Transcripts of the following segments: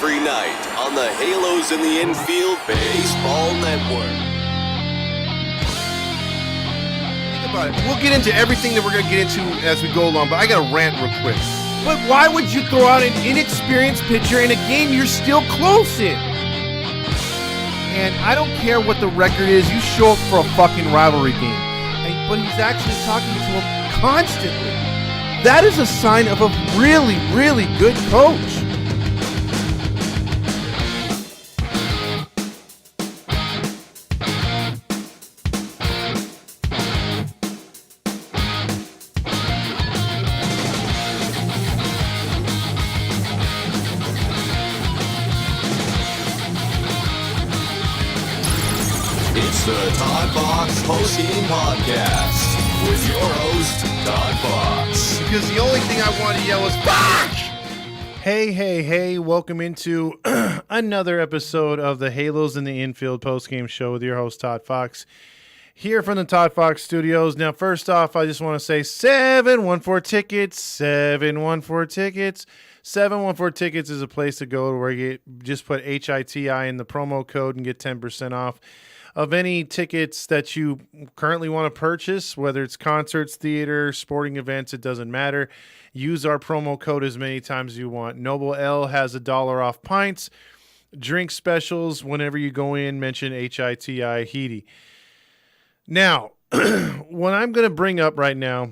every night on the Halos in the Infield Baseball Network. Think about it. We'll get into everything that we're going to get into as we go along, but I got to rant real quick. But why would you throw out an inexperienced pitcher in a game you're still close in? And I don't care what the record is. You show up for a fucking rivalry game. But he's actually talking to him constantly. That is a sign of a really, really good coach. It's the Toddfox postgame podcast with your host, Toddfox. Because the only thing I want to yell is fuck! Hey, welcome into another episode of the Halos in the Infield postgame show with your host, Toddfox. Here from the Toddfox studios. Now, first off, I just want to say 714 tickets, 714 tickets. 714 tickets is a place to go where you just put HITI in the promo code and get 10% off of any tickets that you currently want to purchase, whether it's concerts, theater, sporting events, it doesn't matter. Use our promo code as many times as you want. Noble L has $1 off pints. Drink specials whenever you go in, mention HITI Heedy. Now, what I'm going to bring up right now,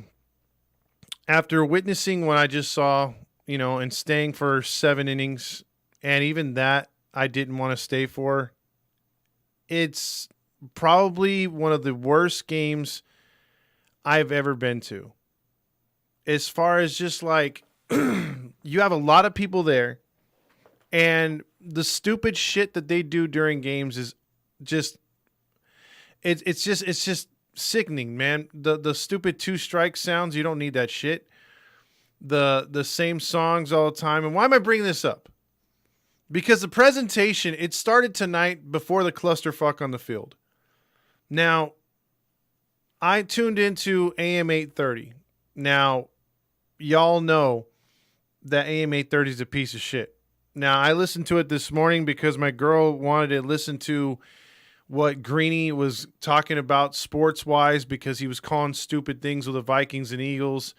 after witnessing what I just saw, and staying for 7 innings, and even that I didn't want to stay for, it's probably one of the worst games I've ever been to. As far as just like, you have a lot of people there, and the stupid shit that they do during games is just, it's just sickening, man. The stupid 2-strike sounds, you don't need that shit. The same songs all the time. And why am I bringing this up? Because the presentation, it started tonight before the clusterfuck on the field. Now, I tuned into AM 830. Now, y'all know that AM 830 is a piece of shit. Now, I listened to it this morning because my girl wanted to listen to what Greeny was talking about sports-wise because he was calling stupid things with the Vikings and Eagles.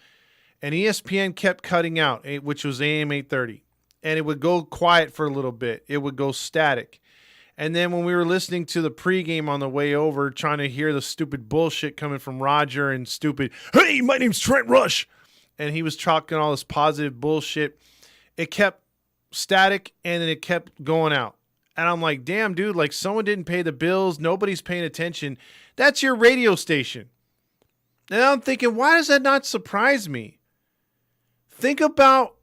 And ESPN kept cutting out, which was AM 830. And it would go quiet for a little bit. It would go static. And then when we were listening to the pregame on the way over, trying to hear the stupid bullshit coming from Roger and stupid, hey, my name's Trent Rush. And he was talking all this positive bullshit. It kept static and then it kept going out. And I'm like, damn, dude, like someone didn't pay the bills. Nobody's paying attention. That's your radio station. And I'm thinking, why does that not surprise me? Think about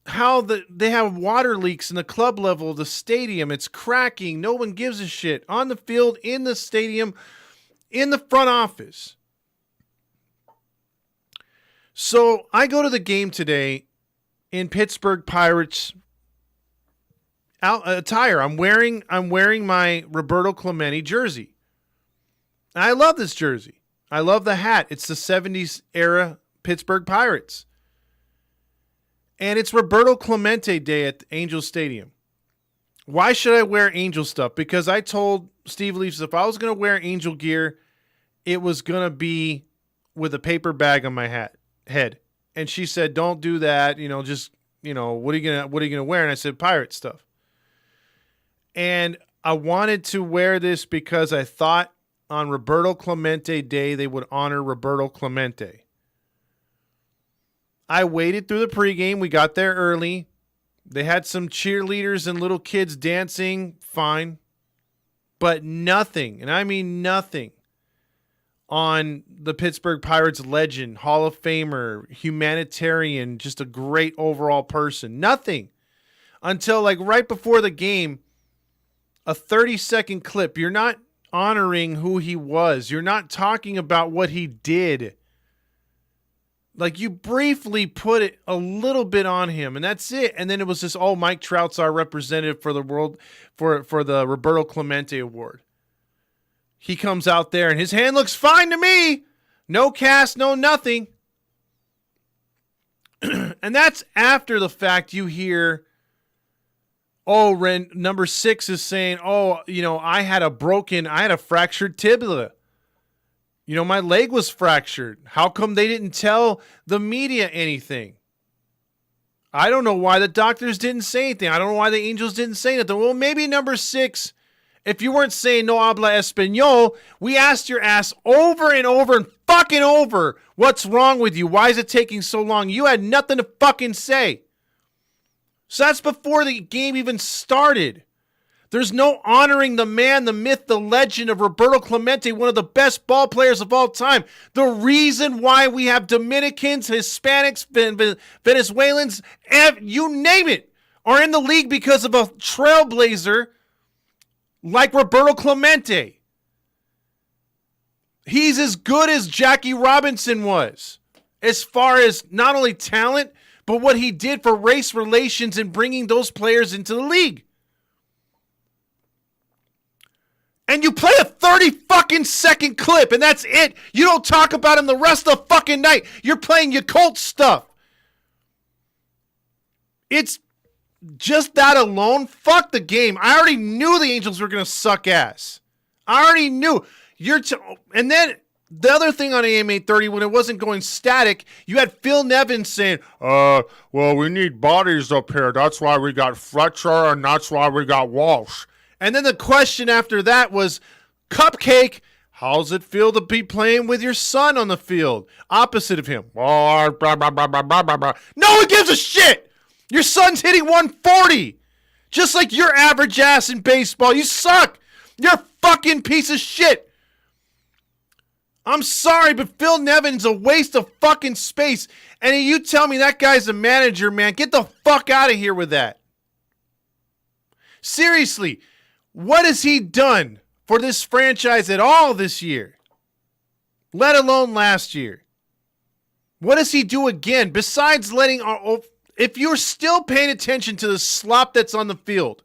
how they have water leaks in the club level of the stadium. It's cracking. No one gives a shit. On the field, in the stadium, in the front office. So I go to the game today in Pittsburgh Pirates attire. I'm wearing my Roberto Clemente jersey. And I love this jersey. I love the hat. It's the 70s era Pittsburgh Pirates. And it's Roberto Clemente Day at Angel Stadium. Why should I wear Angel stuff? Because I told Steve Leafs if I was going to wear Angel gear, it was going to be with a paper bag on my head. And she said, "Don't do that. Just what are you gonna wear?" And I said, "Pirate stuff." And I wanted to wear this because I thought on Roberto Clemente Day they would honor Roberto Clemente. I waited through the pregame. We got there early. They had some cheerleaders and little kids dancing. Fine. But nothing, and I mean nothing, on the Pittsburgh Pirates legend, Hall of Famer, humanitarian, just a great overall person. Nothing. Until like right before the game, a 30-second clip. You're not honoring who he was. You're not talking about what he did. Like, you briefly put it a little bit on him, and that's it. And then it was just, Mike Trout's our representative for the world, for the Roberto Clemente Award. He comes out there, and his hand looks fine to me. No cast, no nothing. And that's after the fact you hear Oh, number 6 is saying, oh, I had a fractured tibia. My leg was fractured. How come they didn't tell the media anything? I don't know why the doctors didn't say anything. I don't know why the Angels didn't say anything. Well, maybe number 6, if you weren't saying no habla español, we asked your ass over and over and fucking over, what's wrong with you? Why is it taking so long? You had nothing to fucking say. So that's before the game even started. There's no honoring the man, the myth, the legend of Roberto Clemente, one of the best ball players of all time. The reason why we have Dominicans, Hispanics, Venezuelans, you name it, are in the league because of a trailblazer like Roberto Clemente. He's as good as Jackie Robinson was, as far as not only talent, but what he did for race relations and bringing those players into the league. And you play a 30 fucking second clip, and that's it. You don't talk about him the rest of the fucking night. You're playing your Colts stuff. It's just that alone. Fuck the game. I already knew the Angels were going to suck ass. I already knew. And then the other thing on AM 830, when it wasn't going static, you had Phil Nevin saying, well, we need bodies up here. That's why we got Fletcher, and that's why we got Walsh. And then the question after that was, Cupcake, how's it feel to be playing with your son on the field, opposite of him? Oh, blah, blah, blah, blah, blah, blah, blah. No one gives a shit. Your son's hitting 140, just like your average ass in baseball. You suck. You're a fucking piece of shit. I'm sorry, but Phil Nevin's a waste of fucking space. And you tell me that guy's a manager, man. Get the fuck out of here with that. Seriously, what has he done for this franchise at all this year? Let alone last year. What does he do again besides letting if you're still paying attention to the slop that's on the field,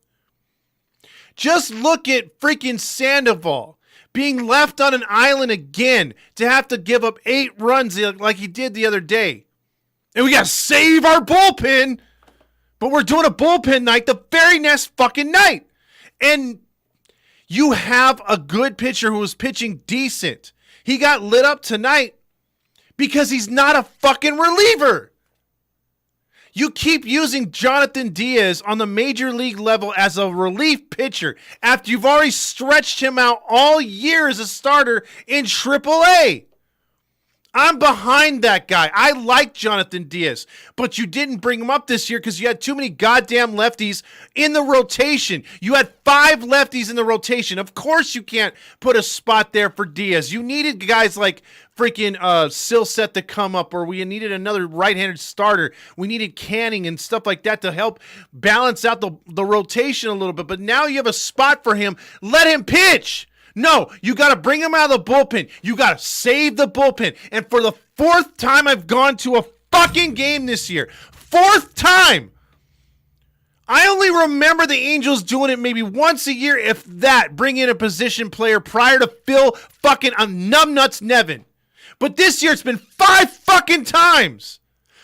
just look at freaking Sandoval being left on an island again to have to give up 8 runs like he did the other day. And we got to save our bullpen, but we're doing a bullpen night the very next fucking night. And you have a good pitcher who was pitching decent. He got lit up tonight because he's not a fucking reliever. You keep using Jonathan Diaz on the major league level as a relief pitcher after you've already stretched him out all year as a starter in AAA. I'm behind that guy. I like Jonathan Diaz, but you didn't bring him up this year because you had too many goddamn lefties in the rotation. You had 5 lefties in the rotation. Of course you can't put a spot there for Diaz. You needed guys like freaking Silset to come up, or we needed another right-handed starter. We needed Canning and stuff like that to help balance out the rotation a little bit. But now you have a spot for him. Let him pitch. No, you got to bring him out of the bullpen. You got to save the bullpen. And for the 4th time I've gone to a fucking game this year, 4th time. I only remember the Angels doing it maybe once a year, if that, bring in a position player prior to Phil fucking numbnuts Nevin. But this year it's been 5 fucking times.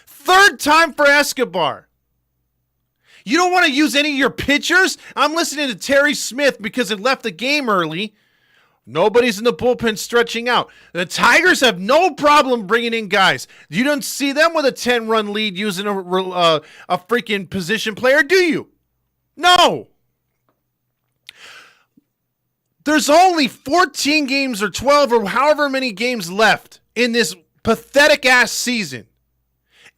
3rd time for Escobar. You don't want to use any of your pitchers? I'm listening to Terry Smith because it left the game early. Nobody's in the bullpen stretching out. The Tigers have no problem bringing in guys. You don't see them with a 10-run lead using a freaking position player, do you? No. There's only 14 games or 12 or however many games left in this pathetic-ass season.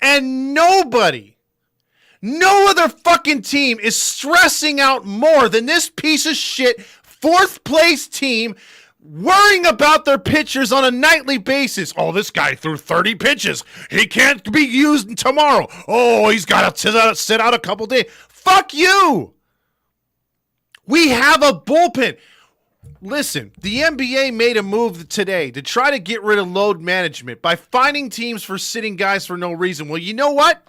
And nobody, no other fucking team is stressing out more than this piece of shit 4th place team worrying about their pitchers on a nightly basis. Oh, this guy threw 30 pitches. He can't be used tomorrow. Oh, he's got to sit out a couple days. Fuck you. We have a bullpen. Listen, the NBA made a move today to try to get rid of load management by finding teams for sitting guys for no reason. Well, you know what?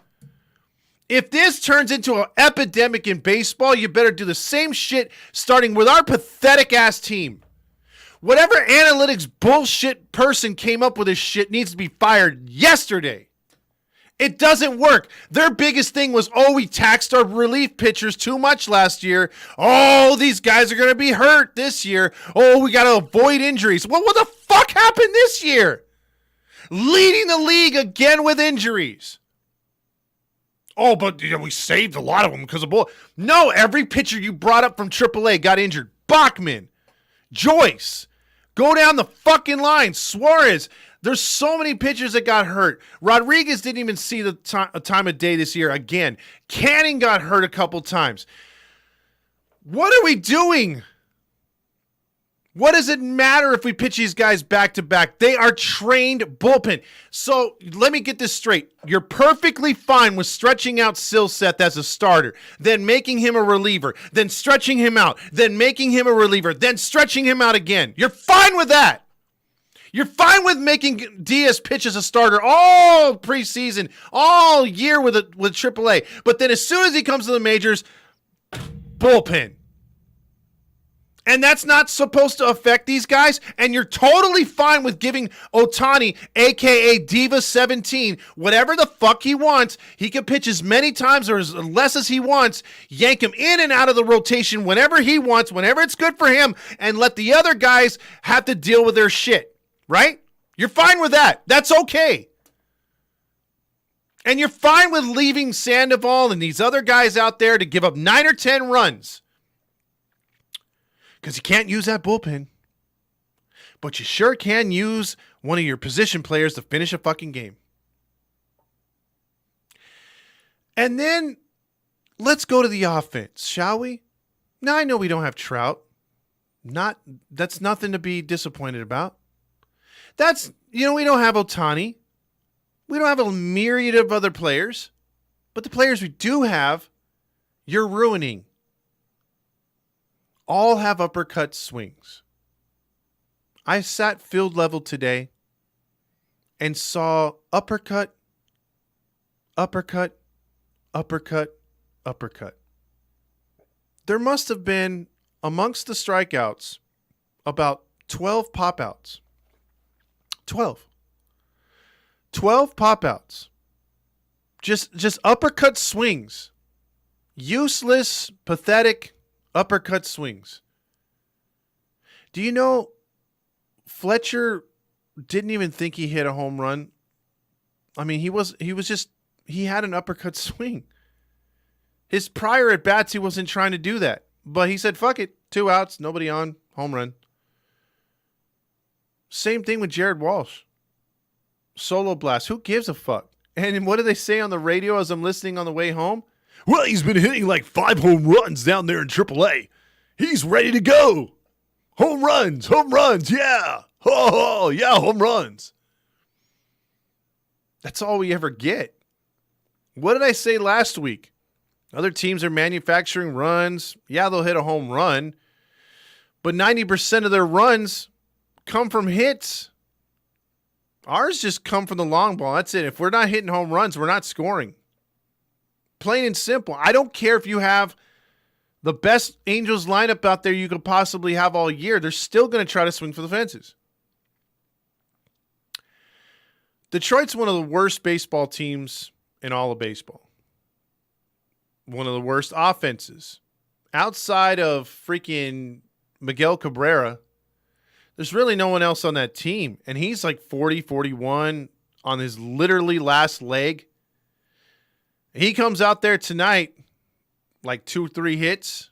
If this turns into an epidemic in baseball, you better do the same shit starting with our pathetic-ass team. Whatever analytics bullshit person came up with this shit needs to be fired yesterday. It doesn't work. Their biggest thing was, we taxed our relief pitchers too much last year. Oh, these guys are going to be hurt this year. Oh, we got to avoid injuries. Well, what the fuck happened this year? Leading the league again with injuries. Oh, but we saved a lot of them because of bull. No, every pitcher you brought up from AAA got injured. Bachman, Joyce, go down the fucking line. Suarez. There's so many pitchers that got hurt. Rodriguez didn't even see the time of day this year again. Canning got hurt a couple times. What are we doing? What does it matter if we pitch these guys back to back? They are trained bullpen. So let me get this straight. You're perfectly fine with stretching out Silseth as a starter, then making him a reliever, then stretching him out, then making him a reliever, then stretching him out again. You're fine with that. You're fine with making Diaz pitch as a starter all preseason, all year with AAA. But then as soon as he comes to the majors, bullpen. And that's not supposed to affect these guys. And you're totally fine with giving Ohtani, a.k.a. Diva 17, whatever the fuck he wants. He can pitch as many times or as less as he wants, yank him in and out of the rotation whenever he wants, whenever it's good for him, and let the other guys have to deal with their shit. Right? You're fine with that. That's okay. And you're fine with leaving Sandoval and these other guys out there to give up 9 or 10 runs. Because you can't use that bullpen. But you sure can use one of your position players to finish a fucking game. And then let's go to the offense, shall we? Now, I know we don't have Trout. That's nothing to be disappointed about. We don't have Ohtani. We don't have a myriad of other players. But the players we do have, you're ruining. All have uppercut swings. I sat field level today and saw uppercut, uppercut, uppercut, uppercut. There must have been, amongst the strikeouts, about 12 pop-outs. 12 pop-outs. Just uppercut swings. Useless, pathetic uppercut swings. Do you know Fletcher didn't even think he hit a home run? I mean, he had an uppercut swing. His prior at bats, he wasn't trying to do that. But he said, fuck it, 2 outs, nobody on, home run. Same thing with Jared Walsh. Solo blast. Who gives a fuck? And what do they say on the radio as I'm listening on the way home? Well, he's been hitting like 5 home runs down there in AAA. He's ready to go. Home runs, yeah. Oh, yeah, home runs. That's all we ever get. What did I say last week? Other teams are manufacturing runs. Yeah, they'll hit a home run. But 90% of their runs come from hits. Ours just come from the long ball. That's it. If we're not hitting home runs, we're not scoring. Plain and simple. I don't care if you have the best Angels lineup out there you could possibly have all year. They're still going to try to swing for the fences. Detroit's one of the worst baseball teams in all of baseball. One of the worst offenses. Outside of freaking Miguel Cabrera, there's really no one else on that team. And he's like 40, 41 on his literally last leg. He comes out there tonight, like 2-3 hits.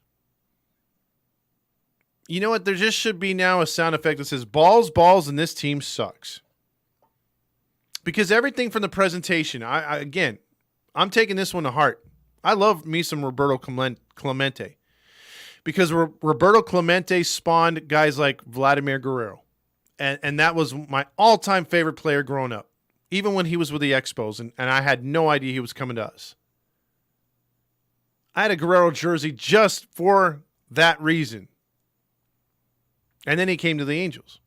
You know what? There just should be now a sound effect that says balls, balls, and this team sucks. Because everything from the presentation, I'm taking this one to heart. I love me some Roberto Clemente. Because Roberto Clemente spawned guys like Vladimir Guerrero. And that was my all-time favorite player growing up. Even when he was with the Expos, and I had no idea he was coming to us. I had a Guerrero jersey just for that reason. And then he came to the Angels.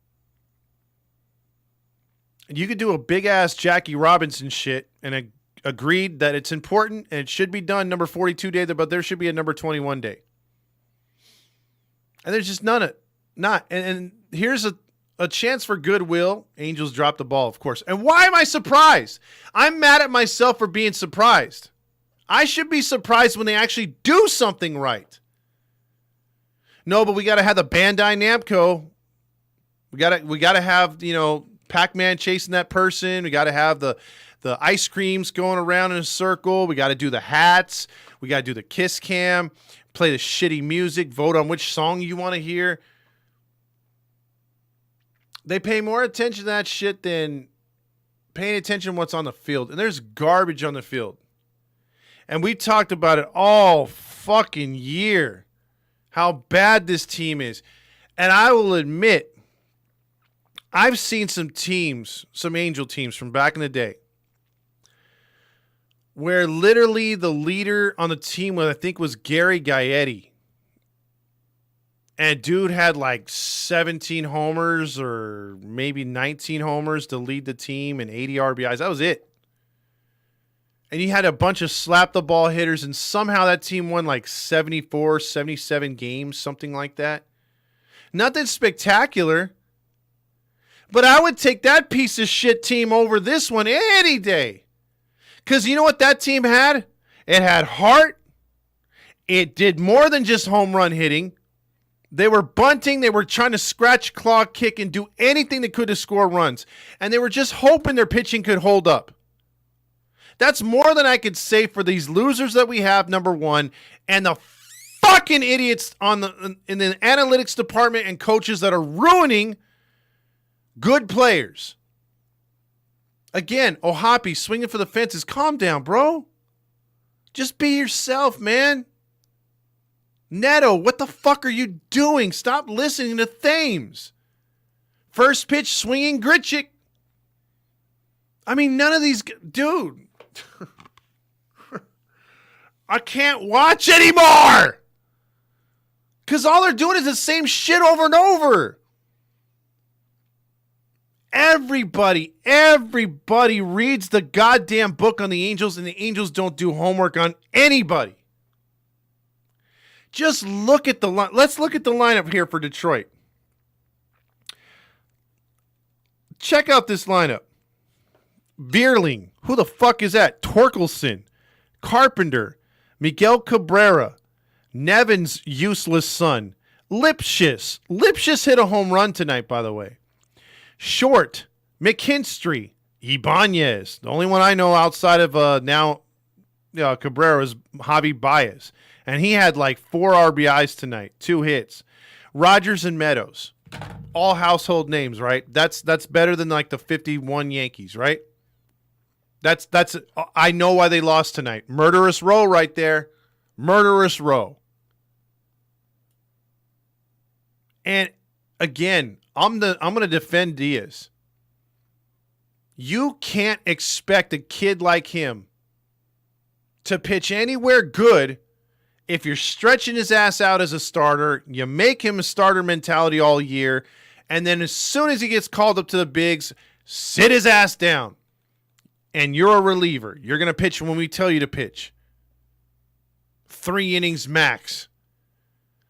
And you could do a big-ass Jackie Robinson shit and agreed that it's important and it should be done number 42 day, but there should be a number 21 day. And there's just not. And here's A chance for goodwill. Angels dropped the ball, of course. And why am I surprised? I'm mad at myself for being surprised. I should be surprised when they actually do something right. No, but we got to have the Bandai Namco. We got to have, Pac-Man chasing that person. We got to have the ice creams going around in a circle. We got to do the hats. We got to do the kiss cam. Play the shitty music. Vote on which song you want to hear. They pay more attention to that shit than paying attention to what's on the field. And there's garbage on the field. And we talked about it all fucking year. How bad this team is. And I will admit, I've seen some teams, some Angel teams from back in the day, where literally the leader on the team, I think, was Gary Gaetti. And dude had like 17 homers or maybe 19 homers to lead the team and 80 RBIs. That was it. And he had a bunch of slap the ball hitters, and somehow that team won like 74, 77 games, something like that. Nothing spectacular. But I would take that piece of shit team over this one any day. Because you know what that team had? It had heart. It did more than just home run hitting. They were bunting. They were trying to scratch, claw, kick, and do anything they could to score runs. And they were just hoping their pitching could hold up. That's more than I could say for these losers that we have, number one, and the fucking idiots in the analytics department and coaches that are ruining good players. Again, Ohtani swinging for the fences. Calm down, bro. Just be yourself, man. Neto, what the fuck are you doing? Stop listening to Thames. First pitch, swinging Grichuk. I mean, none of these... Dude. I can't watch anymore. Because all they're doing is the same shit over and over. Everybody reads the goddamn book on the Angels, and the Angels don't do homework on anybody. Just look at the line. Let's look at the lineup here for Detroit. Check out this lineup. Bierling. Who the fuck is that? Torkelson. Carpenter. Miguel Cabrera. Nevin's useless son. Lipschitz. Lipschitz hit a home run tonight, by the way. Short. McKinstry. Ibanez. The only one I know outside of Cabrera is Javi Baez. And he had like 4 RBIs tonight. 2 hits. Rogers and Meadows. All household names, right? That's better than like the 51 Yankees, right? That's I know why they lost tonight. Murderous row right there. Murderous row. And again, I'm going to defend Diaz. You can't expect a kid like him to pitch anywhere good if you're stretching his ass out as a starter. You make him a starter mentality all year, and then as soon as he gets called up to the bigs, sit his ass down. And you're a reliever. You're going to pitch when we tell you to pitch. 3 innings max.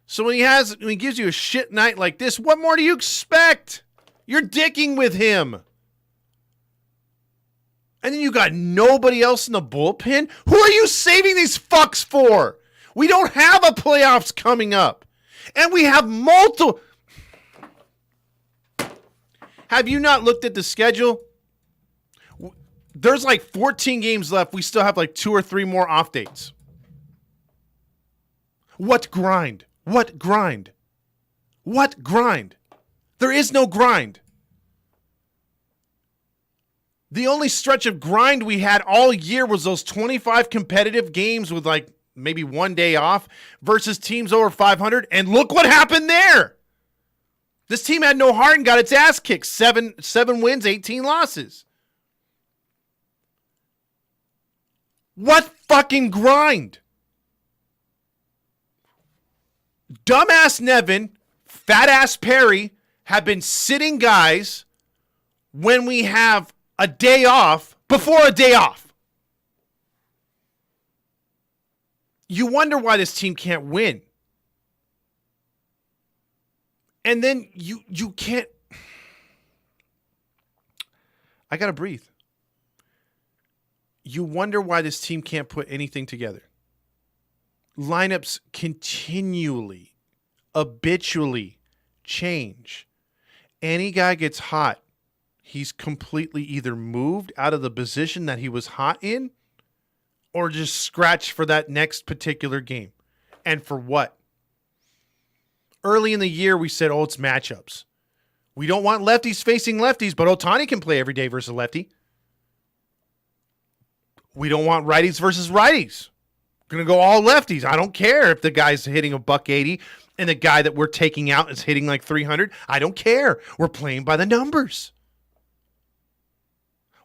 So when he gives you a shit night like this, what more do you expect? You're dicking with him. And then you got nobody else in the bullpen? Who are you saving these fucks for? We don't have a playoffs coming up. And we have multiple. Have you not looked at the schedule? There's like 14 games left. We still have like 2 or 3 more off dates. What grind? What grind? What grind? There is no grind. The only stretch of grind we had all year was those 25 competitive games with like maybe 1 day off versus teams over 500. And look what happened there. This team had no heart and got its ass kicked. 7 wins, 18 losses. What fucking grind? Dumbass Nevin, fat ass Perry have been sitting guys when we have a day off before a day off. You wonder why this team can't win. And then you can't. I got to breathe. You wonder why this team can't put anything together. Lineups continually, habitually change. Any guy gets hot, he's completely either moved out of the position that he was hot in or just scratched for that next particular game. And for what? Early in the year, we said, it's matchups. We don't want lefties facing lefties, but Ohtani can play every day versus a lefty. We don't want righties versus righties. Going to go all lefties. I don't care if the guy's hitting a $180 and the guy that we're taking out is hitting like 300. I don't care. We're playing by the numbers.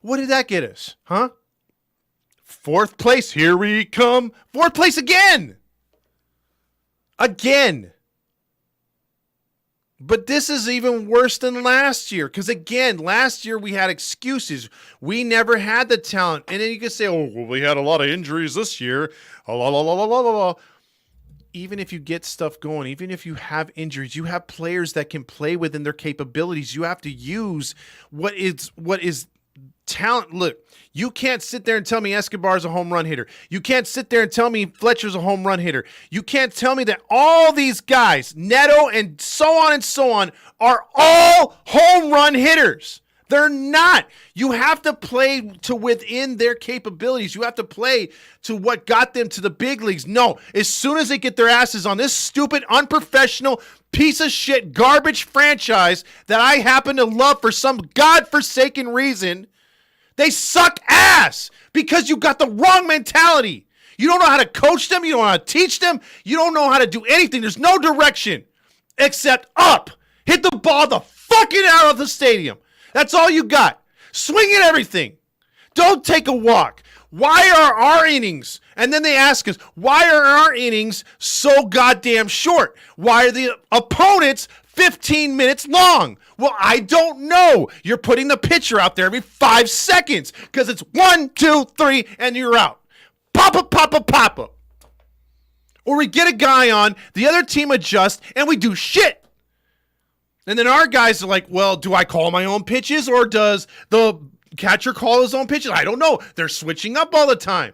What did that get us? Huh? 4th place. Here we come. 4th place again. Again. But this is even worse than last year. Because again, last year we had excuses. We never had the talent. And then you can say, we had a lot of injuries this year. Even if you get stuff going, even if you have injuries, you have players that can play within their capabilities. You have to use what is talent. Look, you can't sit there and tell me Escobar's a home run hitter. You can't sit there and tell me Fletcher's a home run hitter. You can't tell me that all these guys, Neto and so on, are all home run hitters. They're not. You have to play to within their capabilities. You have to play to what got them to the big leagues. No, as soon as they get their asses on this stupid, unprofessional, piece of shit, garbage franchise that I happen to love for some godforsaken reason, they suck ass because you got the wrong mentality. You don't know how to coach them. You don't know how to teach them. You don't know how to do anything. There's no direction except up. Hit the ball the fucking out of the stadium. That's all you got. Swing at everything. Don't take a walk. Why are our innings? And then they ask us, why are our innings so goddamn short? Why are the opponents 15 minutes long? Well, I don't know. You're putting the pitcher out there every 5 seconds because it's 1, 2, 3, and you're out. Papa, papa, papa. Or we get a guy on, the other team adjusts, and we do shit. And then our guys are like, well, do I call my own pitches or does the catcher call his own pitches? I don't know. They're switching up all the time.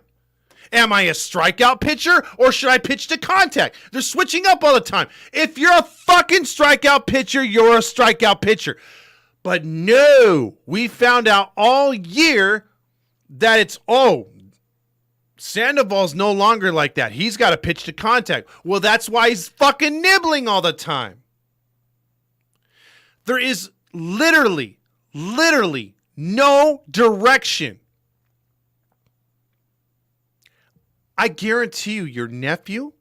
Am I a strikeout pitcher or should I pitch to contact? They're switching up all the time. If you're a fucking strikeout pitcher, you're a strikeout pitcher. But no, we found out all year that it's, Sandoval's no longer like that. He's got to pitch to contact. Well, that's why he's fucking nibbling all the time. There is literally no direction. I guarantee you, your nephew,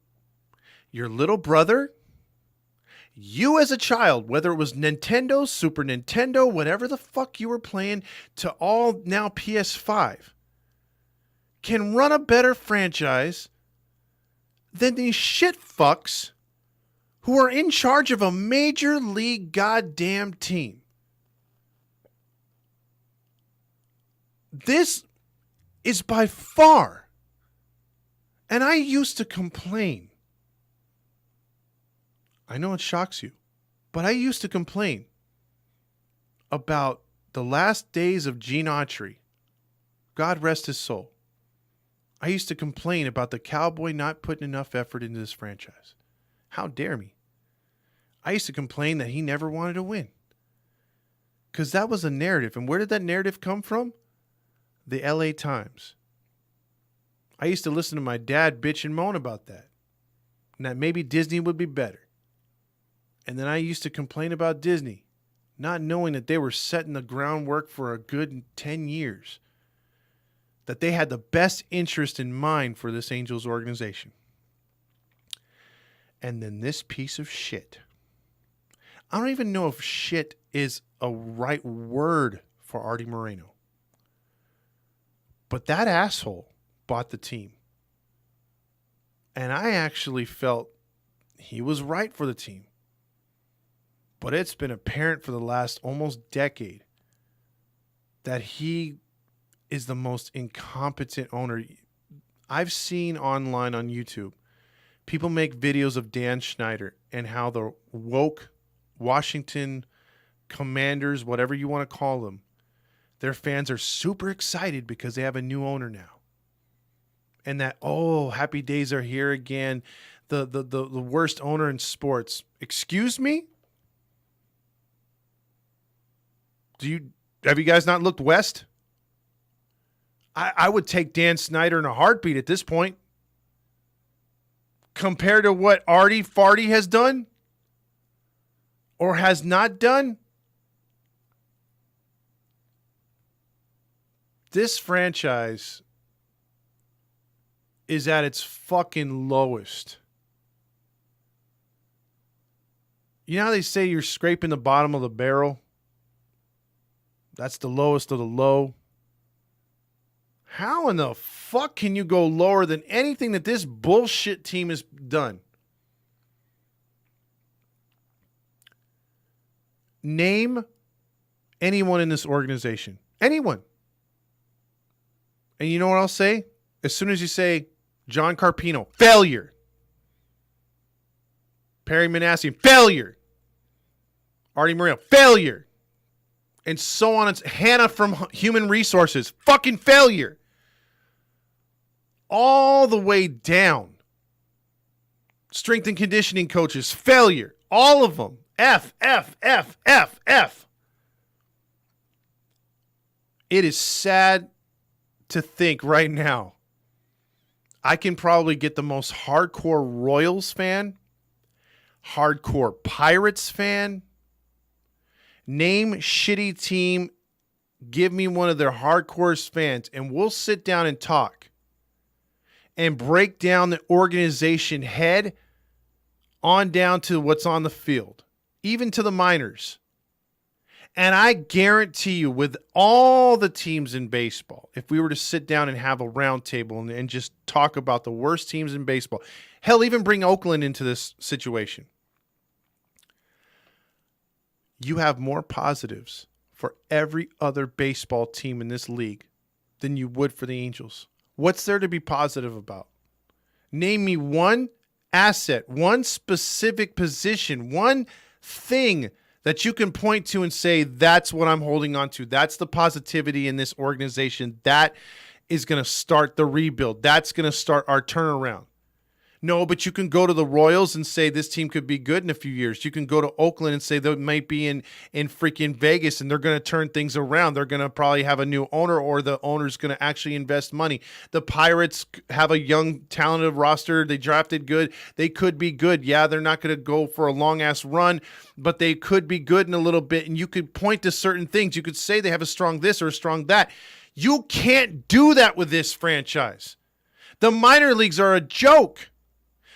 your little brother, you as a child, whether it was Nintendo, Super Nintendo, whatever the fuck you were playing, to all now PS5, can run a better franchise than these shit fucks who are in charge of a major league goddamn team. This is by far, and I used to complain. I know it shocks you, but I used to complain about the last days of Gene Autry. God rest his soul. I used to complain about the Cowboy not putting enough effort into this franchise. How dare me? I used to complain that he never wanted to win. Because that was a narrative. And where did that narrative come from? The LA Times. I used to listen to my dad bitch and moan about that. And that maybe Disney would be better. And then I used to complain about Disney, not knowing that they were setting the groundwork for a good 10 years. That they had the best interest in mind for this Angels organization. And then this piece of shit. I don't even know if shit is a right word for Artie Moreno. But that asshole bought the team. And I actually felt he was right for the team. But it's been apparent for the last almost decade that he is the most incompetent owner. I've seen online on YouTube people make videos of Dan Schneider and how the woke Washington Commanders, whatever you want to call them, their fans are super excited because they have a new owner now. And that, oh, happy days are here again. The worst owner in sports. Excuse me? Have you guys not looked west? I would take Dan Snyder in a heartbeat at this point. Compared to what Artie Farty has done or has not done. This franchise is at its fucking lowest. You know how they say you're scraping the bottom of the barrel? That's the lowest of the low. How in the fuck can you go lower than anything that this bullshit team has done? Name anyone in this organization. Anyone. And you know what I'll say? As soon as you say John Carpino, failure. Perry Manassian, failure. Artie Murillo, failure. And so on. It's Hannah from Human Resources, fucking failure. All the way down. Strength and conditioning coaches, failure. All of them. F. It is sad to think right now. I can probably get the most hardcore Royals fan, hardcore Pirates fan. Name shitty team, give me one of their hardcore fans, and we'll sit down and talk and break down the organization head on down to what's on the field, even to the minors. And I guarantee you, with all the teams in baseball, if we were to sit down and have a round table and just talk about the worst teams in baseball, hell, even bring Oakland into this situation, you have more positives for every other baseball team in this league than you would for the Angels. What's there to be positive about? Name me one asset, one specific position, one thing that you can point to and say, that's what I'm holding on to. That's the positivity in this organization. That is going to start the rebuild. That's going to start our turnaround. No, but you can go to the Royals and say this team could be good in a few years. You can go to Oakland and say they might be in freaking Vegas and they're going to turn things around. They're going to probably have a new owner, or the owner's going to actually invest money. The Pirates have a young, talented roster. They drafted good. They could be good. Yeah, they're not going to go for a long-ass run, but they could be good in a little bit. And you could point to certain things. You could say they have a strong this or a strong that. You can't do that with this franchise. The minor leagues are a joke.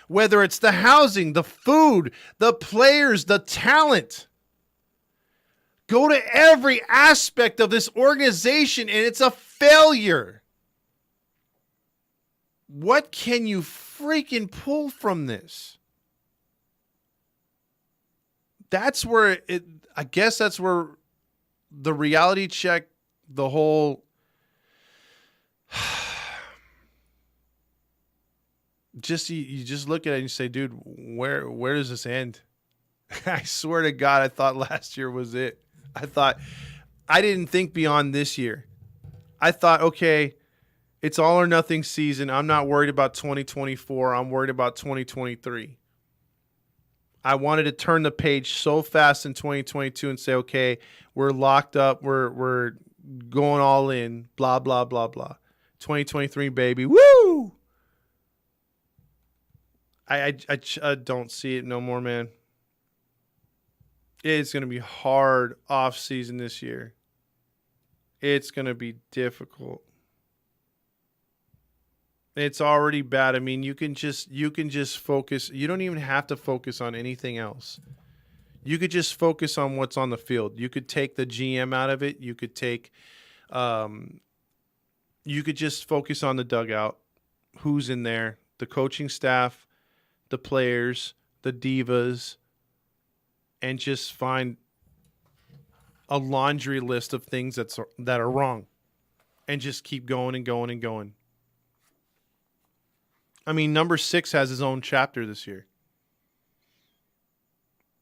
Whether it's the housing, the food, the players, the talent. Go to every aspect of this organization and it's a failure. What can you freaking pull from this? That's where I guess that's where the reality check, the whole you just look at it and you say, dude, where does this end? I swear to God, I thought last year was it. I didn't think beyond this year. I thought, okay, it's all or nothing season. I'm not worried about 2024. I'm worried about 2023. I wanted to turn the page so fast in 2022 and say, okay, we're locked up. We're going all in, blah, blah, blah, blah. 2023, baby. Woo! I don't see it no more, man. It's going to be hard off season this year. It's going to be difficult. It's already bad. I mean, you can just focus. You don't even have to focus on anything else. You could just focus on what's on the field. You could take the GM out of it. You could just focus on the dugout. Who's in there? The coaching staff, the players, the divas, and just find a laundry list of things that are wrong, and just keep going and going and going. I mean, number 6 has his own chapter this year.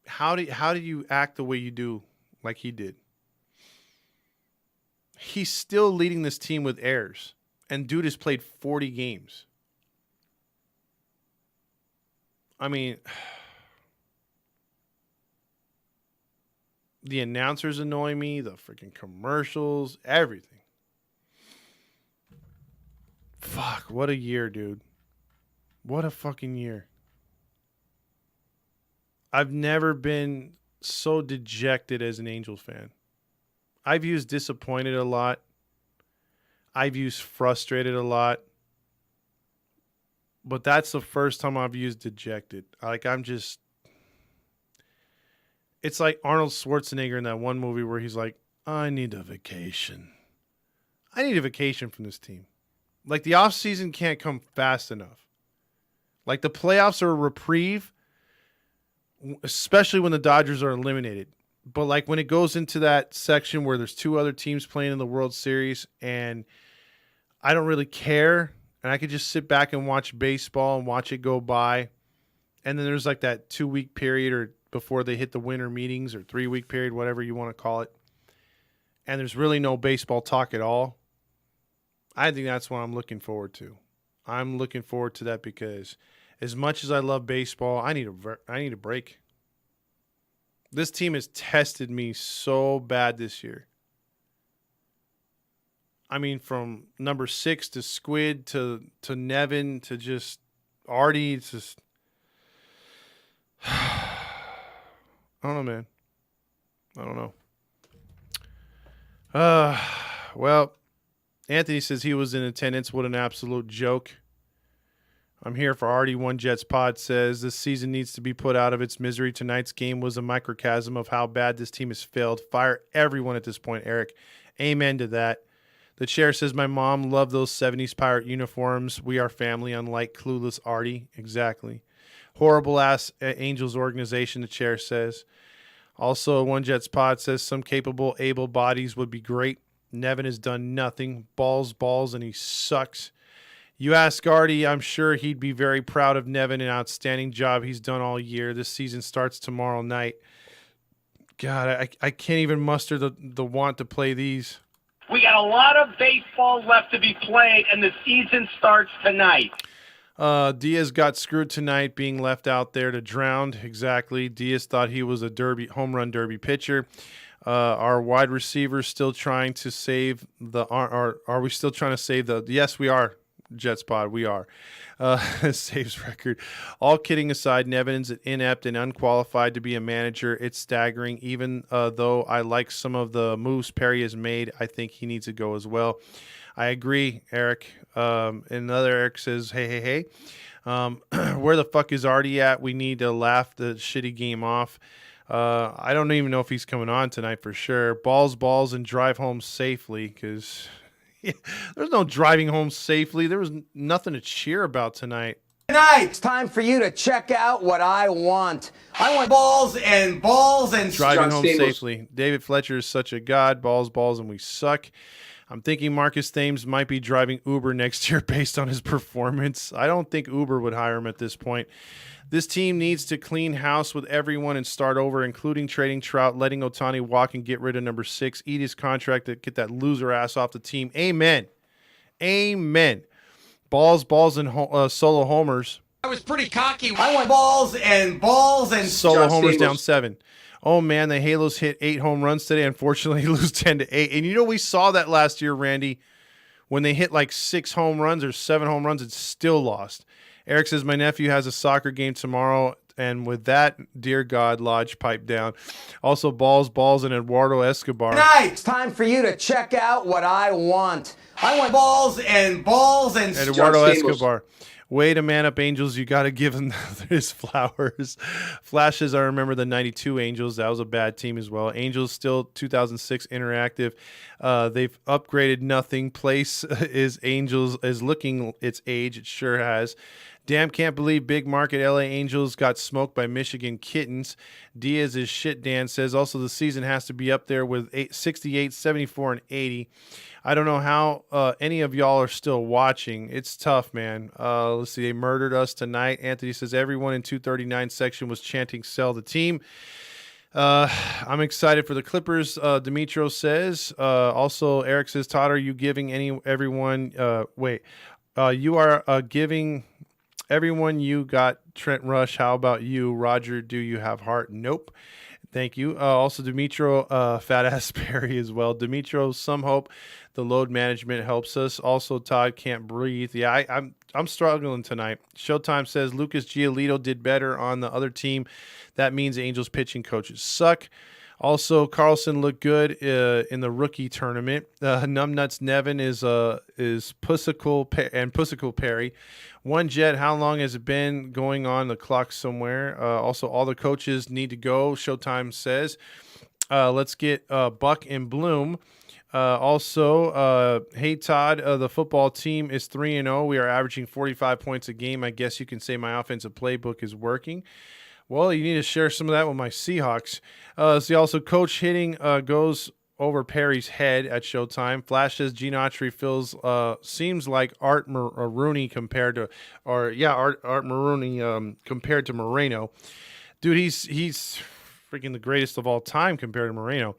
How do you act the way you do, like he did? he's still leading this team with errors. And dude has played 40 games. I mean, the announcers annoy me, the freaking commercials, everything. Fuck, what a year, dude. What a fucking year. I've never been so dejected as an Angels fan. I've used disappointed a lot. I've used frustrated a lot. But that's the first time I've used dejected. Like, I'm just... It's like Arnold Schwarzenegger in that one movie where he's like, I need a vacation. I need a vacation from this team. Like, the offseason can't come fast enough. Like, the playoffs are a reprieve, especially when the Dodgers are eliminated. But, like, when it goes into that section where there's two other teams playing in the World Series and I don't really care, and I could just sit back and watch baseball and watch it go by, and then there's, like, that 2-week period or before they hit the winter meetings or 3-week period, whatever you want to call it, and there's really no baseball talk at all, I think that's what I'm looking forward to. I'm looking forward to that because as much as I love baseball, I need a break. This team has tested me so bad this year. I mean, from number 6 to Squid to Nevin to just Artie. It's just, I don't know, man. I don't know. Well, Anthony says he was in attendance. What an absolute joke. I'm here for Artie. One Jets Pod says this season needs to be put out of its misery. Tonight's game was a microcosm of how bad this team has failed. Fire everyone at this point, Eric. Amen to that. The chair says, my mom loved those 70s pirate uniforms. We are family, unlike clueless Artie. Exactly. Horrible ass Angels organization, the chair says. Also, One Jets Pod says some capable, able bodies would be great. Nevin has done nothing. Balls, and he sucks. You ask Artie, I'm sure he'd be very proud of Nevin, an outstanding job he's done all year. This season starts tomorrow night. God, I can't even muster the want to play these. We got a lot of baseball left to be played, and the season starts tonight. Diaz got screwed tonight, being left out there to drown. Exactly. Diaz thought he was a home run derby pitcher. Are wide receivers still trying to save the? Are we still trying to save the? Yes, we are. Jets Pod, we are. Saves record. All kidding aside, Nevin's inept and unqualified to be a manager. It's staggering. Even though I like some of the moves Perry has made, I think he needs to go as well. I agree, Eric. Another Eric says, hey. Where the fuck is Artie at? We need to laugh the shitty game off. I don't even know if he's coming on tonight for sure. Balls, and drive home safely because... There's no driving home safely. There was nothing to cheer about tonight. Tonight, it's time for you to check out what I want. I want balls and driving home safely. David Fletcher is such a god. Balls, and we suck. I'm thinking Marcus Thames might be driving Uber next year based on his performance. I don't think Uber would hire him at this point. This team needs to clean house with everyone and start over, including trading Trout, letting Ohtani walk and get rid of number 6, eat his contract to get that loser ass off the team. Amen. Balls, and solo homers. I was pretty cocky. I want balls and solo homers down 7. Oh, man, the Halos hit 8 home runs today. Unfortunately, lose 10-8. And you know, we saw that last year, Randy, when they hit like 6 home runs or 7 home runs, it's still lost. Eric says, my nephew has a soccer game tomorrow, and with that, dear God, Lodge pipe down. Also, balls, and Eduardo Escobar. Tonight, it's time for you to check out what I want. I want balls and Eduardo Escobar. Way to man up, Angels. You got to give him his flowers. Flashes, I remember the 92 Angels. That was a bad team as well. Angels still 2006 interactive. They've upgraded nothing. Place is Angels is looking its age. It sure has. Damn, can't believe big market LA Angels got smoked by Michigan Kittens. Diaz is shit, Dan says. Also, the season has to be up there with 68, 74, and 80. I don't know how any of y'all are still watching. It's tough, man. Let's see. They murdered us tonight. Anthony says everyone in 239 section was chanting sell the team. I'm excited for the Clippers. Demetrio says. Also, Eric says, Todd, are you giving everyone? You are giving everyone you got Trent Rush. How about you, Roger? Do you have heart? Nope. Thank you. Also, Demetrio, fat ass Perry as well. Demetrio, some hope the load management helps us. Also, Todd can't breathe. Yeah, I'm struggling tonight. Showtime says Lucas Giolito did better on the other team. That means the Angels pitching coaches suck. Also, Carlson looked good in the rookie tournament. Numbnuts Nevin is Pussicle Perry. One Jet, how long has it been going on the clock somewhere? Also, all the coaches need to go, Showtime says. Let's get Buck and Bloom. Hey, Todd, the football team is 3-0. We are averaging 45 points a game. I guess you can say my offensive playbook is working. Well, you need to share some of that with my Seahawks. See, also, coach hitting goes over Perry's head at Showtime. Flash says Gene Autry seems like Art Maroney compared to Moreno. Dude, he's freaking the greatest of all time compared to Moreno.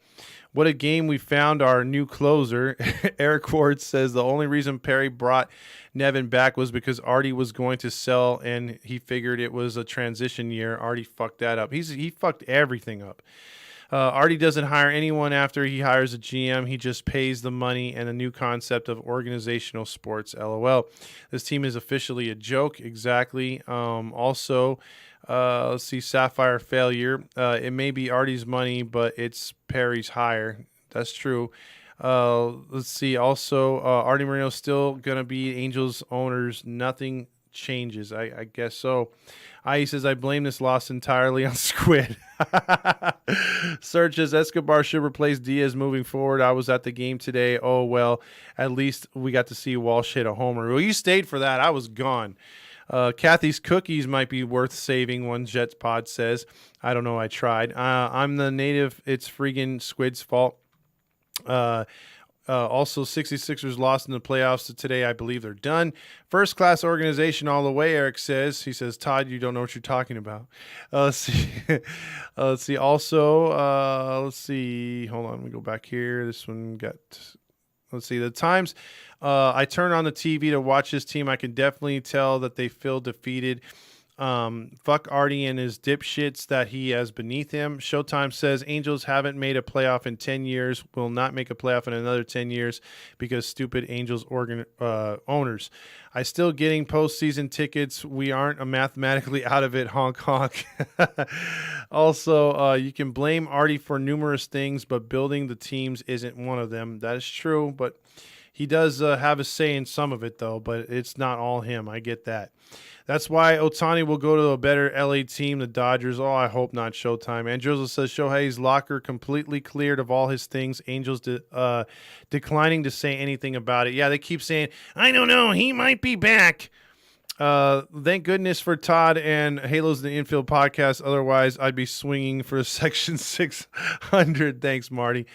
What a game we found our new closer. Eric Ward says the only reason Perry brought Nevin back was because Artie was going to sell and he figured it was a transition year. Artie fucked that up. He fucked everything up. Artie doesn't hire anyone after he hires a GM. He just pays the money and a new concept of organizational sports. LOL. This team is officially a joke. Exactly. Let's see, Sapphire failure. It may be Artie's money, but it's Perry's hire. That's true. Let's see. Also, Artie Moreno's still going to be Angels owners. Nothing changes. I guess so. He says, I blame this loss entirely on Squid. Searches Escobar should replace Diaz moving forward. I was at the game today. Oh, well, at least we got to see Walsh hit a homer. Well, you stayed for that. I was gone. Kathy's cookies might be worth saving, one Jets pod says. I don't know. I tried. I'm the native. It's friggin' Squid's fault. Also, 66ers lost in the playoffs. So today, I believe they're done. First-class organization all the way, Eric says. He says, Todd, you don't know what you're talking about. Let's see. Let's see. Also, let's see. Hold on. Let me go back here. This one got... Let's see. The Times, I turn on the TV to watch this team. I can definitely tell that they feel defeated. Fuck Artie and his dipshits that he has beneath him. Showtime says Angels haven't made a playoff in 10 years, will not make a playoff in another 10 years because stupid Angels owners. I still getting postseason tickets. We aren't mathematically out of it. Honk, honk. Also, you can blame Artie for numerous things, but building the teams isn't one of them. That is true, but he does have a say in some of it, though, but it's not all him. I get that. That's why Ohtani will go to a better LA team, the Dodgers. Oh, I hope not. Showtime. And Joseph says Shohei's locker completely cleared of all his things. Angels declining to say anything about it. Yeah, they keep saying, I don't know, he might be back. Thank goodness for Todd and Halos in the Infield podcast. Otherwise, I'd be swinging for Section 600. Thanks, Marty.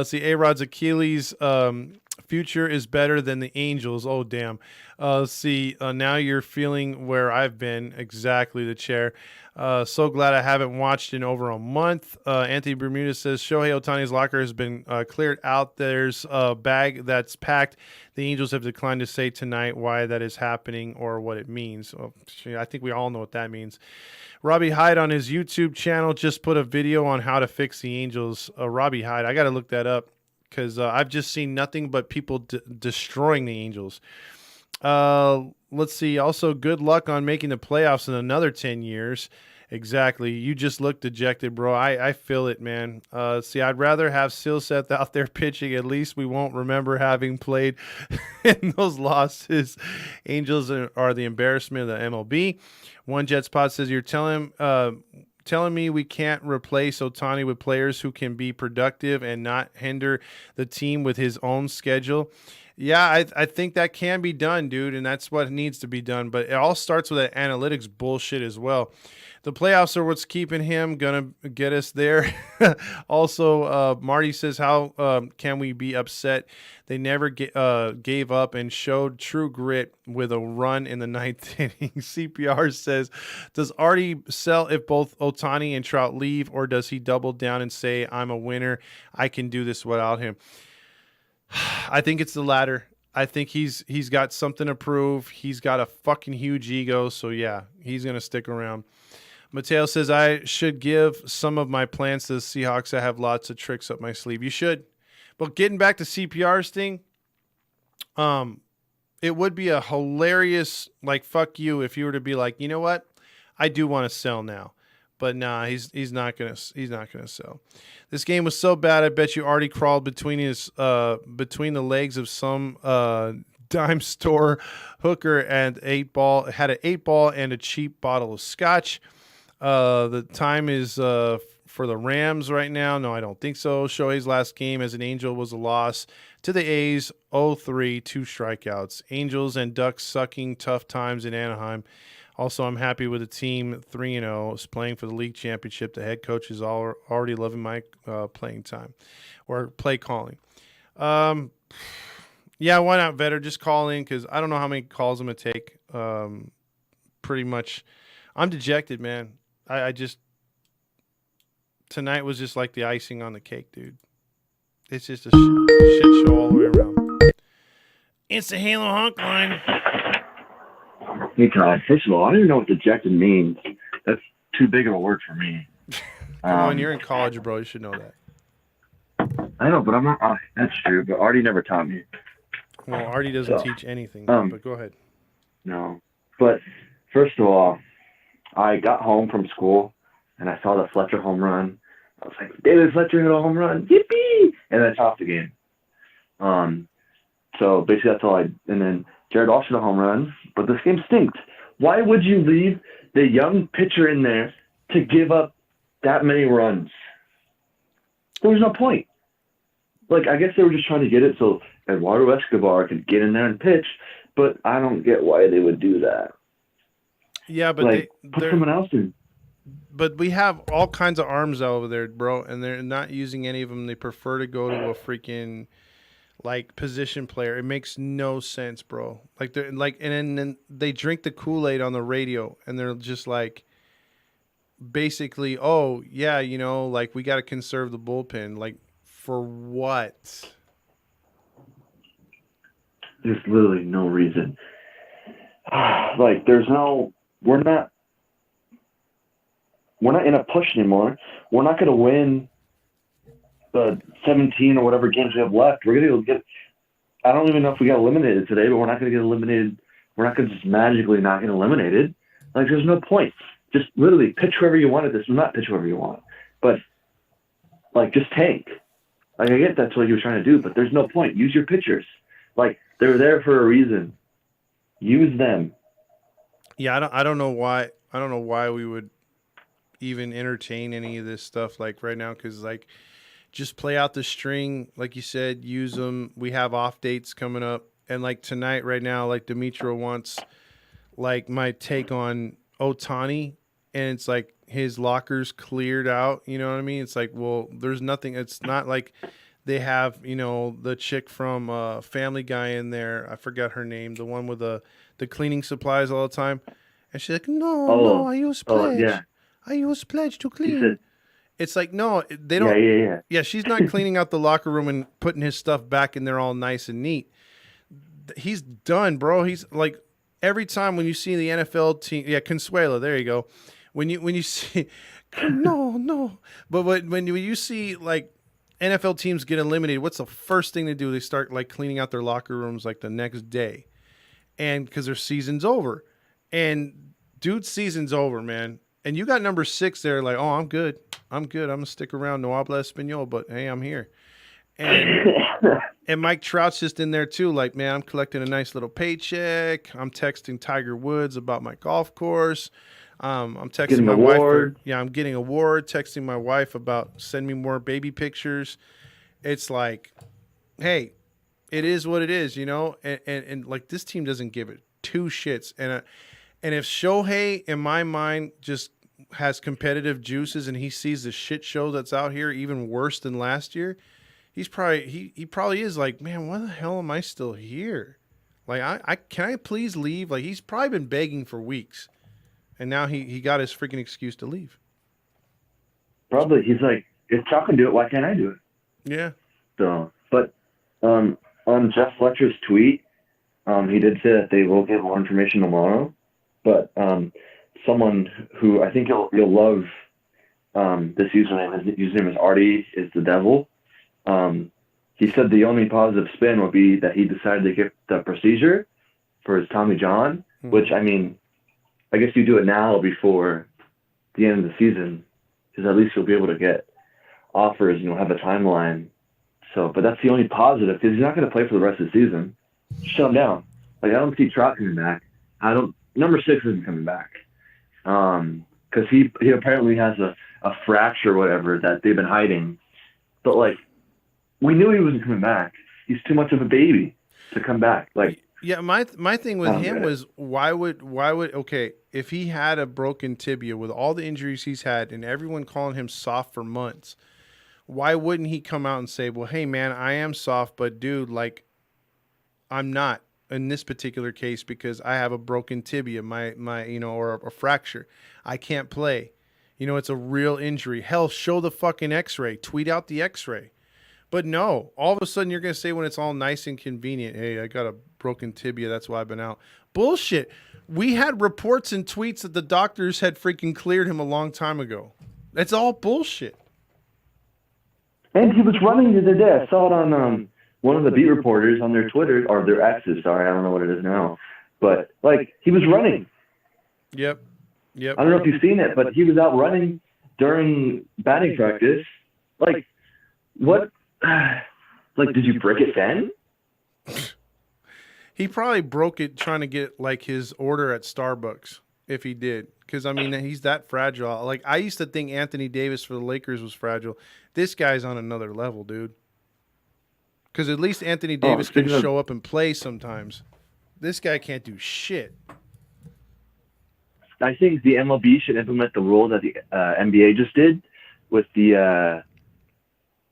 See, A-Rod's Achilles future is better than the Angels. Oh, damn. Now you're feeling where I've been. Exactly, the chair. So glad I haven't watched in over a month. Anthony Bermuda says Shohei Ohtani's locker has been cleared out. There's a bag that's packed. The Angels have declined to say tonight why that is happening or what it means. Oh, I think we all know what that means. Robbie Hyde on his YouTube channel just put a video on how to fix the Angels. Robbie Hyde, I got to look that up because I've just seen nothing but people destroying the Angels. Let's see. Also, good luck on making the playoffs in another 10 years. Exactly. You just look dejected, bro. I feel it, man. I'd rather have Silseth out there pitching. At least we won't remember having played in those losses. Angels are the embarrassment of the MLB. One Jet Spot says, you're telling me we can't replace Ohtani with players who can be productive and not hinder the team with his own schedule. Yeah, I think that can be done, dude, and that's what needs to be done. But it all starts with that analytics bullshit as well. The playoffs are what's keeping him gonna get us there. Also, Marty says, "How can we be upset? They never gave up and showed true grit with a run in the ninth inning." CPR says, "Does Artie sell if both Ohtani and Trout leave, or does he double down and say, 'I'm a winner. I can do this without him'?" I think it's the latter. I think he's got something to prove. He's got a fucking huge ego, so yeah, he's gonna stick around. Mateo says, "I should give some of my plans to the Seahawks. I have lots of tricks up my sleeve." You should. But getting back to CPR's thing, it would be a hilarious, like, fuck you if you were to be like, you know what? I do want to sell now. But nah, he's not gonna sell. This game was so bad, I bet you already crawled between the legs of some dime store hooker and had an 8-ball and a cheap bottle of scotch. The time is for the Rams right now. No, I don't think so. Shohei's last game as an Angel was a loss to the A's, 0-3, 2 strikeouts. Angels and Ducks sucking tough times in Anaheim. Also, I'm happy with the team 3-0 is playing for the league championship. The head coach is already loving my playing time or play calling. Yeah, why not, Vetter? Just call in because I don't know how many calls I'm going to take. Pretty much, I'm dejected, man. I just tonight was just like the icing on the cake, dude. It's just a shit show all the way around. It's the Halo Honk line. Hey, Todd. First of all, I don't even know what dejected means. That's too big of a word for me. Come on, you're in college, bro. You should know that. I know, but I'm not. That's true, but Artie never taught me. Well, Artie doesn't teach anything, but go ahead. No. But first of all, I got home from school, and I saw the Fletcher home run. I was like, David Fletcher hit a home run. Yippee! And then off the game. So basically that's all and then Jared Walsh hit a home run, but this game stinks. Why would you leave the young pitcher in there to give up that many runs? There was no point. Like, I guess they were just trying to get it so Eduardo Escobar could get in there and pitch, but I don't get why they would do that. Yeah, but like, put someone else in. But we have all kinds of arms over there, bro, and they're not using any of them. They prefer to go to a freaking like position player. It makes no sense, bro. Like they're like, and then they drink the Kool-Aid on the radio, and they're just like, basically, oh yeah, you know, like we got to conserve the bullpen. Like for what? There's literally no reason. Like we're not in a push anymore. We're not going to win the 17 or whatever games we have left. We're going to get. I don't even know if we got eliminated today, but we're not going to get eliminated. We're not going to just magically not get eliminated. Like there's no point. Just literally pitch whoever you want at this. Not pitch whoever you want, but like just tank. Like I get that's what you were trying to do, but there's no point. Use your pitchers. Like they're there for a reason. Use them. Yeah, I don't know why. I don't know why we would even entertain any of this stuff like right now, because like just play out the string, like you said, use them. We have off dates coming up, and like tonight right now, like Demetrio wants like my take on Ohtani, and it's like his locker's cleared out, you know what I mean? It's like, well, there's nothing. It's not like they have, you know, the chick from Family Guy in there. I forgot her name, the one with the cleaning supplies all the time, and she's like, no, I use Pledge. Yeah. I use Pledge to clean. It's like, no, they don't. Yeah. Yeah, she's not cleaning out the locker room and putting his stuff back in there all nice and neat. He's done, bro. He's like, every time when you see the NFL team, yeah, Consuelo, there you go. When you see, no. But when you see like NFL teams get eliminated, what's the first thing they do? They start like cleaning out their locker rooms like the next day. And because their season's over. And dude's season's over, man. And you got number 6 there, like, oh, I'm good. I'm going to stick around. No habla español, but hey, I'm here. And Mike Trout's just in there too. Like, man, I'm collecting a nice little paycheck. I'm texting Tiger Woods about my golf course. I'm texting my wife. I'm getting a award. Texting my wife about send me more baby pictures. It's like, hey, It is what it is, you know, and like this team doesn't give it two shits. And if Shohei, in my mind, just has competitive juices and he sees the shit show that's out here even worse than last year, he probably is like, man, why the hell am I still here? Like, I can I please leave? Like, he's probably been begging for weeks, and now he got his freaking excuse to leave. Probably. He's like, if Chuck can do it, why can't I do it? Yeah. So, but on Jeff Fletcher's tweet, he did say that they will get more information tomorrow. But someone who I think you'll love this username. His username is Artie is the Devil. He said the only positive spin would be that he decided to get the procedure for his Tommy John, which, I mean, I guess you do it now before the end of the season, because at least you'll be able to get offers and you'll have a timeline. So, but that's the only positive, because he's not going to play for the rest of the season. Shut him down. Like, I don't see Trout coming back. Number 6 isn't coming back. Because he apparently has a fracture or whatever that they've been hiding. But, like, we knew he wasn't coming back. He's too much of a baby to come back. Like, yeah, my thing with him was why would okay, if he had a broken tibia with all the injuries he's had and everyone calling him soft for months, why wouldn't he come out and say, well, hey man, I am soft, but dude, like, I'm not in this particular case because I have a broken tibia, my or a fracture. I can't play. You know, it's a real injury. Hell, show the fucking x-ray. Tweet out the x-ray. But no, all of a sudden you're going to say when it's all nice and convenient, hey, I got a broken tibia, that's why I've been out. Bullshit. We had reports and tweets that the doctors had freaking cleared him a long time ago. That's all bullshit. and he was running the other day. I saw it on one of the beat reporters on their Twitter, or their X's, sorry, I don't know what it is now. But, like, he was running. Yep. I don't know if you've seen it, but he was out running during batting practice. Like, what? Like, did you break it then? He probably broke it trying to get, like, his order at Starbucks, if he did. Because, I mean, he's that fragile. Like, I used to think Anthony Davis for the Lakers was fragile. This guy's on another level, dude. Because at least Anthony Davis can show up and play sometimes. This guy can't do shit. I think the MLB should implement the rule that the NBA just did with the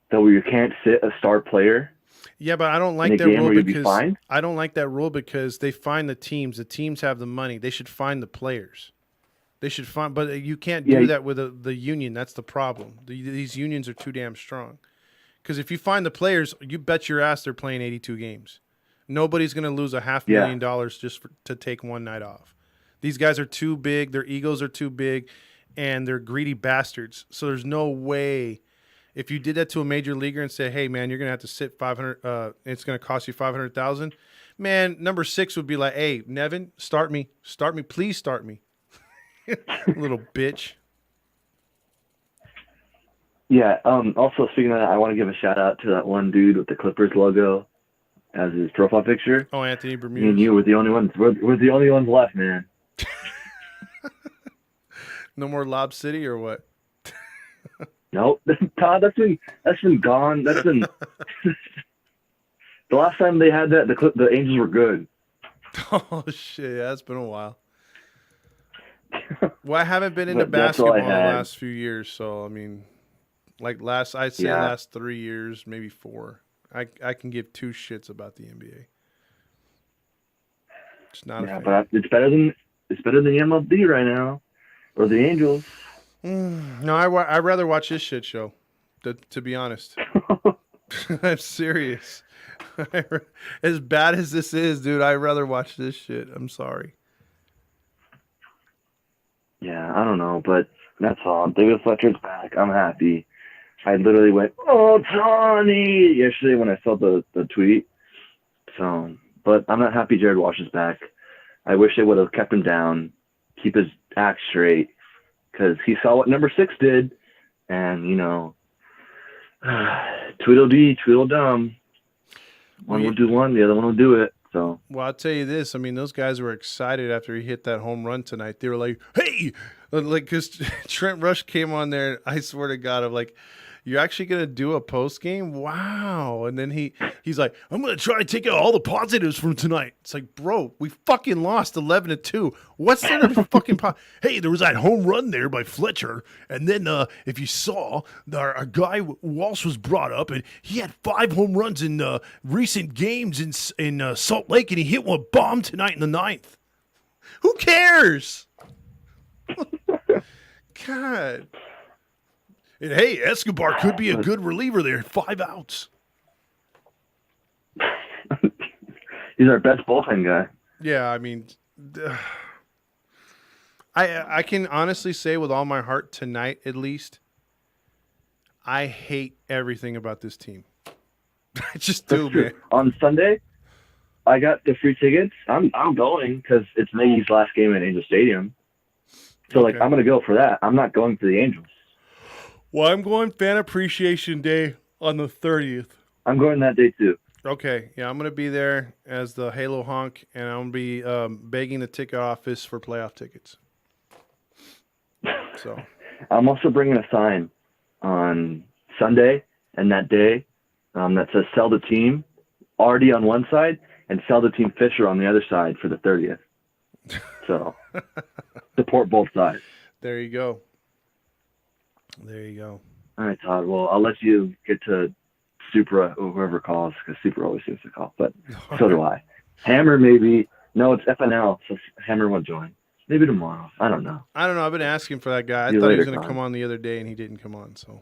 that where you can't sit a star player. Yeah, but I don't like that rule because I don't like that rule because they fine the teams. The teams have the money. They should fine the players. They should fine, but you can't do that with the union. That's the problem. These unions are too damn strong. Because if you find the players, you bet your ass they're playing 82 games. Nobody's going to lose $500,000 just to take one night off. These guys are too big. Their egos are too big, and they're greedy bastards. So there's no way. If you did that to a major leaguer and say, "Hey, man, you're gonna have to sit 500. It's gonna cost you 500,000." Man, number 6 would be like, "Hey, Nevin, start me, please start me." Little bitch. Yeah. Also, speaking of that, I want to give a shout out to that one dude with the Clippers logo as his profile picture. Oh, Anthony Bermudez. Me and you were the only ones. We're the only ones left, man. No more Lob City or what? Nope, Todd. That's been gone. That's been the last time they had that. The Angels were good. Oh shit, yeah, it's been a while. Well, I haven't been into basketball in the last few years, so I mean, like last 3 years, maybe 4. I can give 2 shits about the NBA. It's not. Yeah, but it's better than the MLB right now, or the Angels. No, I'd rather watch this shit show, to be honest. I'm serious. As bad as this is, dude, I'd rather watch this shit. I'm sorry. Yeah, I don't know, but that's all. David Fletcher's back. I'm happy. I literally went, Ohtani, yesterday when I saw the tweet. So, but I'm not happy Jared Walsh is back. I wish they would have kept him down, keep his act straight. Because he saw what number 6 did, and, you know, Tweedledee, Tweedledum. One will do one, the other one will do it. So. Well, I'll tell you this. I mean, those guys were excited after he hit that home run tonight. They were like, hey! Like, because Trent Rush came on there, I swear to God, I'm like, You're actually gonna do a post game? Wow. And then he's like, I'm gonna try to take out all the positives from tonight. It's like, bro, we fucking lost 11-2. What's there to fucking Hey, there was that home run there by Fletcher, and then if you saw, our guy Walsh was brought up, and he had 5 home runs in recent games in Salt Lake, and he hit one bomb tonight in the 9th. Who cares? God. And hey, Escobar could be a good reliever there. 5 outs. He's our best bullpen guy. Yeah, I mean, I can honestly say with all my heart tonight, at least, I hate everything about this team. I just do, man. On Sunday, I got the free tickets. I'm going because it's Miggy's last game at Angel Stadium. So, I'm going to go for that. I'm not going for the Angels. Well, I'm going Fan Appreciation Day on the 30th. I'm going that day, too. Okay. Yeah, I'm going to be there as the Halo honk, and I'm going to be begging the ticket office for playoff tickets. So I'm also bringing a sign on Sunday and that day that says sell the team Artie on one side and sell the team Fisher on the other side for the 30th. So support both sides. There you go. There you go. All right, Todd. Well, I'll let you get to Supra or whoever calls because Supra always seems to call, but so do I. Hammer maybe. No, it's FNL, so Hammer won't join. Maybe tomorrow. I don't know. I've been asking for that guy. I thought he was going to come on the other day, and he didn't come on, so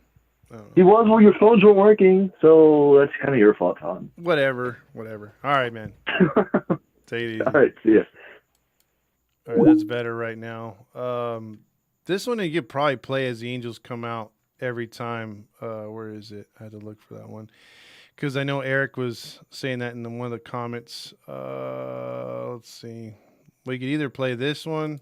I don't know. He was when your phones weren't working, so that's kind of your fault, Todd. Whatever. All right, man. Take it easy. All right, see ya. All right, that's better right now. This one you could probably play as the Angels come out every time. Where is it? I had to look for that one because I know Eric was saying that in one of the comments. Let's see. We could either play this one.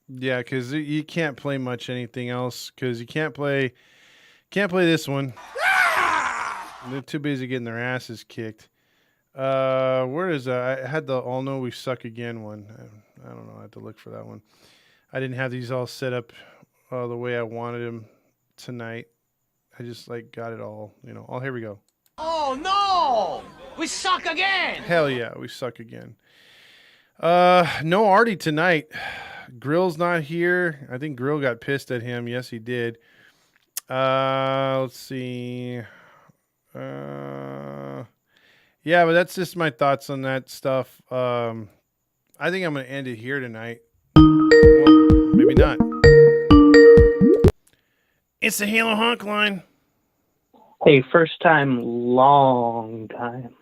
Yeah, because you can't play much anything else because you can't play this one. They're too busy getting their asses kicked. Where is that? I had the All Know We Suck Again one. I don't know. I have to look for that one. I didn't have these all set up the way I wanted them tonight. I just got it all, Oh, here we go. Oh no! We suck again! Hell yeah, we suck again. No Artie tonight. Grill's not here. I think Grill got pissed at him. Yes, he did. Let's see. Yeah, but that's just my thoughts on that stuff. I think I'm going to end it here tonight. Well, maybe not. It's the Halo Honk line. Hey, first time, long time.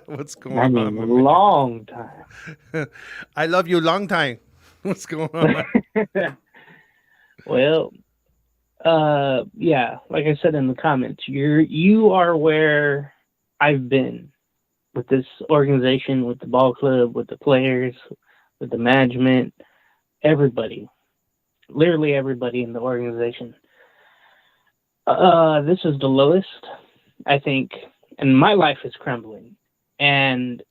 What's going on? Long time. I love you, long time. What's going on? Well, yeah, like I said in the comments, you are where I've been with this organization, with the ball club, with the players, with the management, everybody, literally everybody in the organization. This is the lowest, I think, and my life is crumbling, and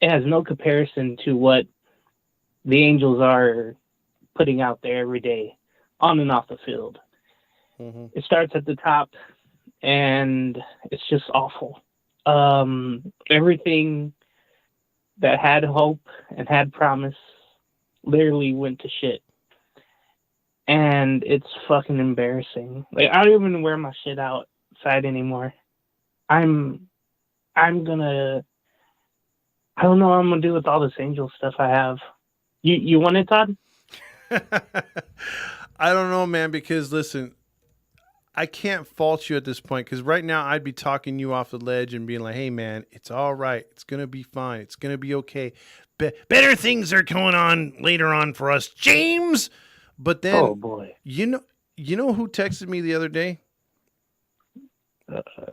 it has no comparison to what the Angels are putting out there every day, on and off the field. Mm-hmm. It starts at the top, and it's just awful. Everything that had hope and had promise literally went to shit. And it's fucking embarrassing. I don't even wear my shit outside anymore. I don't know what I'm gonna do with all this Angel stuff I have. You want it, Todd? I don't know, man, because listen, I can't fault you at this point because right now I'd be talking you off the ledge and being like, hey, man, it's all right. It's going to be fine. It's going to be okay. Better things are going on later on for us, James. But then, oh, boy. You know who texted me the other day?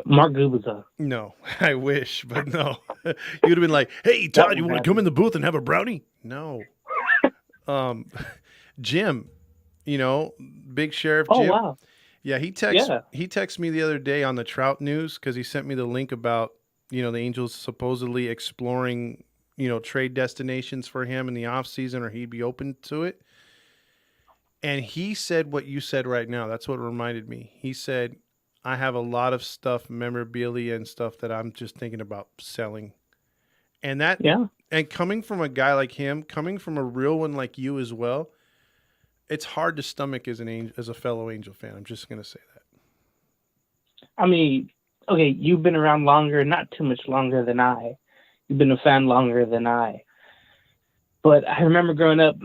Mark Gubiza. No, I wish, but no. You'd have been like, hey, Todd, you want to come in the booth and have a brownie? No. Jim, Big Sheriff Jim. Oh, wow. Yeah, he texted me the other day on the Trout news because he sent me the link about, the Angels supposedly exploring, trade destinations for him in the offseason, or he'd be open to it. And he said what you said right now. That's what reminded me. He said, I have a lot of stuff, memorabilia and stuff that I'm just thinking about selling. And and coming from a guy like him, coming from a real one like you as well, it's hard to stomach as a fellow Angel fan. I'm just going to say that. I mean, okay, you've been around longer, not too much longer than I. You've been a fan longer than I. But I remember growing up,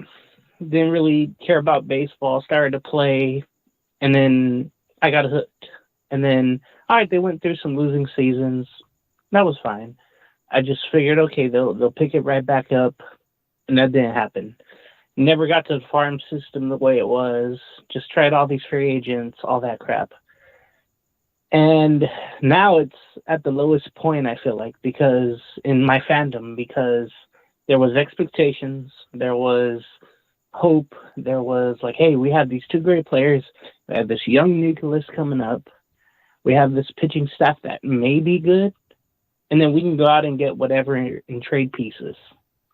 didn't really care about baseball, started to play, and then I got hooked. And then, all right, they went through some losing seasons. That was fine. I just figured, okay, they'll pick it right back up, and that didn't happen. Never got to the farm system the way it was. Just tried all these free agents, all that crap. And now it's at the lowest point, I feel like, because in my fandom, because there was expectations, there was hope, there was like, hey, we have these two great players, we have this young nucleus coming up, we have this pitching staff that may be good, and then we can go out and get whatever in trade pieces.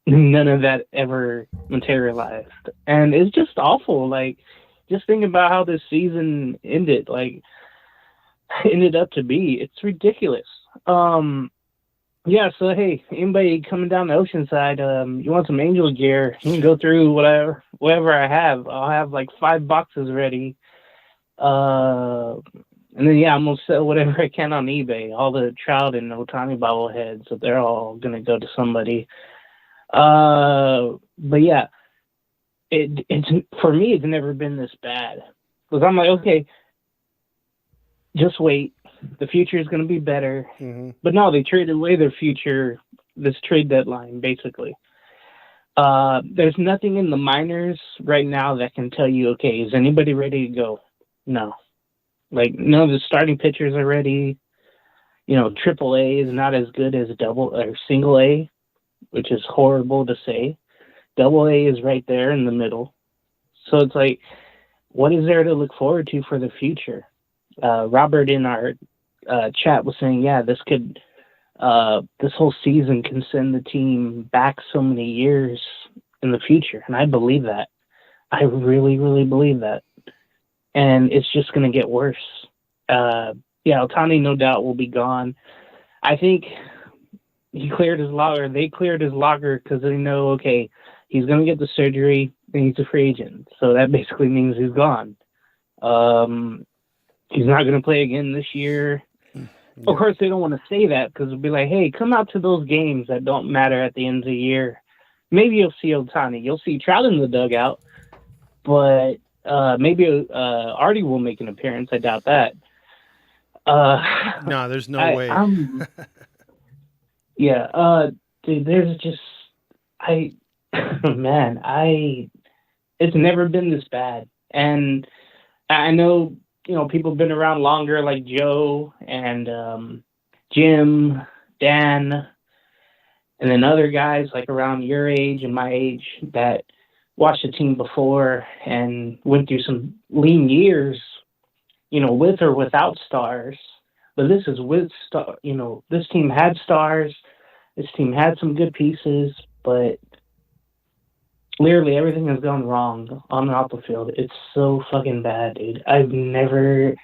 None of that ever materialized. And it's just awful. Like, just thinking about how this season ended up to be. It's ridiculous. Yeah, so hey, anybody coming down the Oceanside, you want some Angel gear, you can go through whatever I have. I'll have like 5 boxes ready. And then, yeah, I'm going to sell whatever I can on eBay. All the Trout and Ohtani bobbleheads, so they're all going to go to somebody. But yeah, it's for me, it's never been this bad. Because I'm like, okay, just wait. The future is going to be better. Mm-hmm. But no, they traded away their future, this trade deadline, basically. There's nothing in the minors right now that can tell you, okay, is anybody ready to go? No. Like, none of the starting pitchers are ready. Triple A is not as good as double or single A, which is horrible to say. Double A is right there in the middle. So it's like, what is there to look forward to for the future? Robert in our chat was saying, yeah, this whole season can send the team back so many years in the future. And I believe that. I really, really believe that. And it's just going to get worse. Ohtani no doubt will be gone. I think he cleared his locker. They cleared his locker because they know, okay, he's going to get the surgery and he's a free agent. So that basically means he's gone. He's not going to play again this year. Yeah. Of course, they don't want to say that because it'll be like, hey, come out to those games that don't matter at the end of the year. Maybe you'll see Ohtani. You'll see Trout in the dugout. But maybe Artie will make an appearance. I doubt that. No, there's no way. Dude, there's just, it's never been this bad. And I know, people have been around longer, like Joe and Jim, Dan, and then other guys like around your age and my age that watched the team before and went through some lean years, with or without stars. But this is with star. This team had stars. This team had some good pieces, but clearly everything has gone wrong on and off the field. It's so fucking bad, dude. I've never,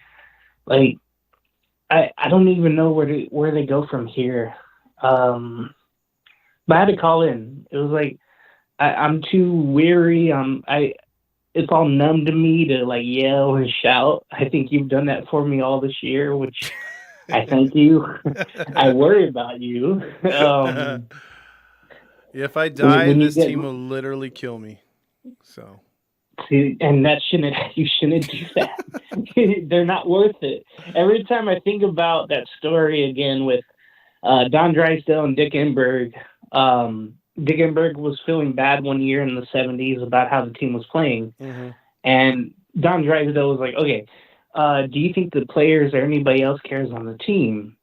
I don't even know where they go from here. But I had to call in. It was like, I'm too weary. It's all numb to me to yell and shout. I think you've done that for me all this year, which I thank you. I worry about you. If I die, this team will literally kill me. So, see, and you shouldn't do that. They're not worth it. Every time I think about that story again with Don Drysdale and Dick Enberg, Dick Enberg was feeling bad one year in the 70s about how the team was playing. Mm-hmm. And Don Drysdale was like, okay, do you think the players or anybody else cares on the team?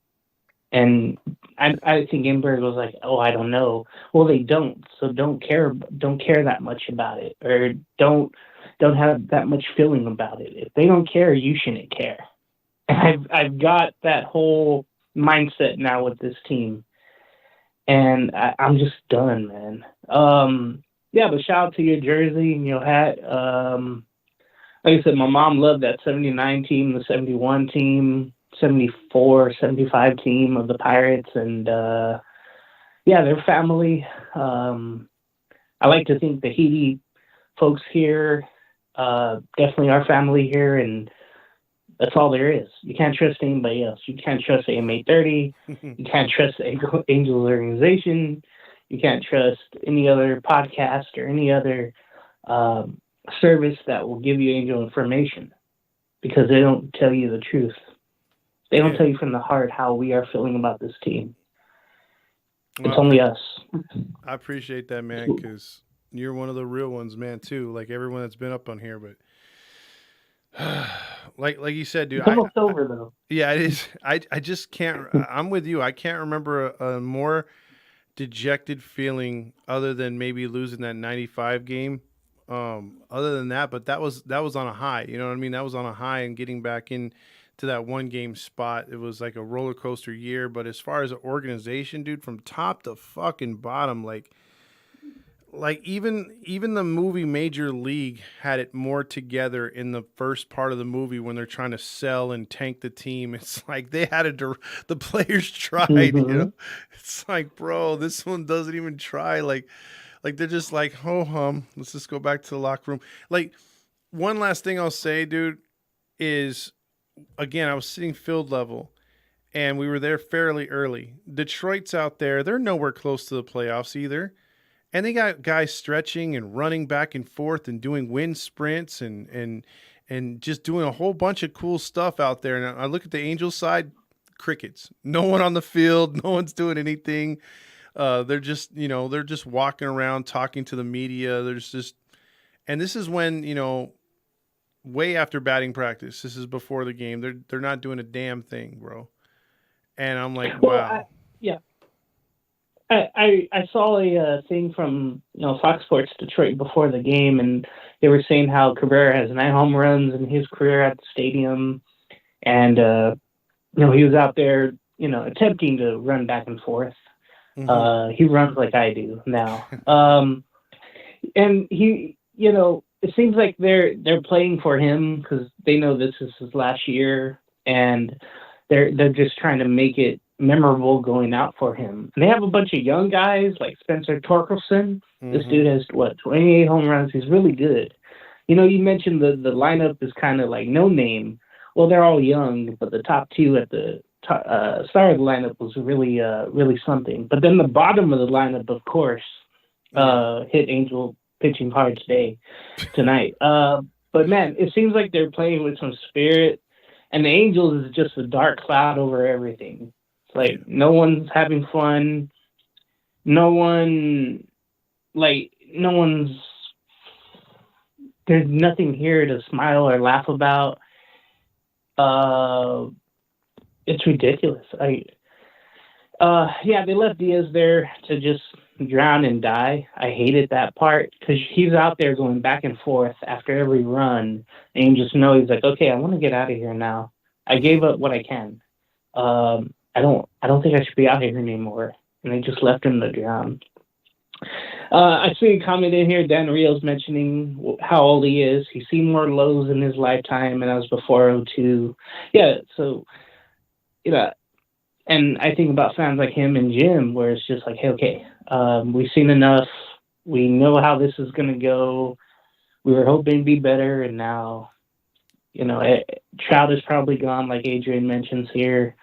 And I think Imberg was like, oh, I don't know. Well, they don't, so don't care that much about it, or don't have that much feeling about it. If they don't care, you shouldn't care. And I've got that whole mindset now with this team, and I'm just done, man. Yeah, but shout out to your jersey and your hat. Like I said, my mom loved that 79 team, the 71 team, 74, 75 team of the Pirates, and yeah, their family. I like to think the Haiti folks here definitely our family here, and that's all there is. You can't trust anybody else. You can't trust AM830. You can't trust the Angels organization. You can't trust any other podcast or any other service that will give you Angel information, because they don't tell you the truth. They don't tell you from the heart how we are feeling about this team. It's only us. I appreciate that, man, because you're one of the real ones, man, too. Like everyone that's been up on here, but like you said, dude, it's almost over though. Yeah, it is. I just can't. I'm with you. I can't remember a more dejected feeling other than maybe losing that 95 game. Other than that, but that was on a high. You know what I mean? That was on a high, and getting back in to that one game spot, it was like a roller coaster year. But as far as an organization, dude, from top to fucking bottom, like even the movie Major League had it more together in the first part of the movie when they're trying to sell and tank the team. It's like they had the players tried, you know? It's like, bro, this one doesn't even try. Like they're just like, let's just go back to the locker room. Like, one last thing I'll say, dude, is, again, I was sitting field level, and we were there fairly early. Detroit's out there. They're nowhere close to the playoffs either. And they got guys stretching and running back and forth and doing wind sprints and just doing a whole bunch of cool stuff out there. And I look at the Angels side, crickets. No one on the field. No one's doing anything. They're just walking around talking to the media. And this is when, way after batting practice. This is before the game. They're not doing a damn thing, bro. And I'm like, wow. I saw a thing from Fox Sports Detroit before the game, and they were saying how Cabrera has 9 home runs in his career at the stadium, and he was out there attempting to run back and forth. Mm-hmm. He runs like I do now, and he it seems like they're playing for him because they know this is his last year, and they're just trying to make it memorable going out for him. And they have a bunch of young guys like Spencer Torkelson. Mm-hmm. This dude has 28 home runs. He's really good. You mentioned the lineup is kind of like no name. Well, they're all young, but the top 2 at the start of the lineup was really really something. But then the bottom of the lineup, of course, hit Angel pitching hard tonight. But man, it seems like they're playing with some spirit, and the Angels is just a dark cloud over everything. Like, no one's having fun. There's nothing here to smile or laugh about. It's ridiculous. They left Diaz there to just drown and die. I hated that part because he's out there going back and forth after every run, and you just know he's like, okay, I want to get out of here now. I gave up what I can. I don't think I should be out here anymore. And they just left him to drown. I see a comment in here. Dan Rios mentioning how old he is. He's seen more lows in his lifetime, and that was before 02. Yeah, so, and I think about fans like him and Jim, where it's just like, hey, okay, we've seen enough. We know how this is going to go. We were hoping to be better, and now, Trout is probably gone, like Adrian mentions here.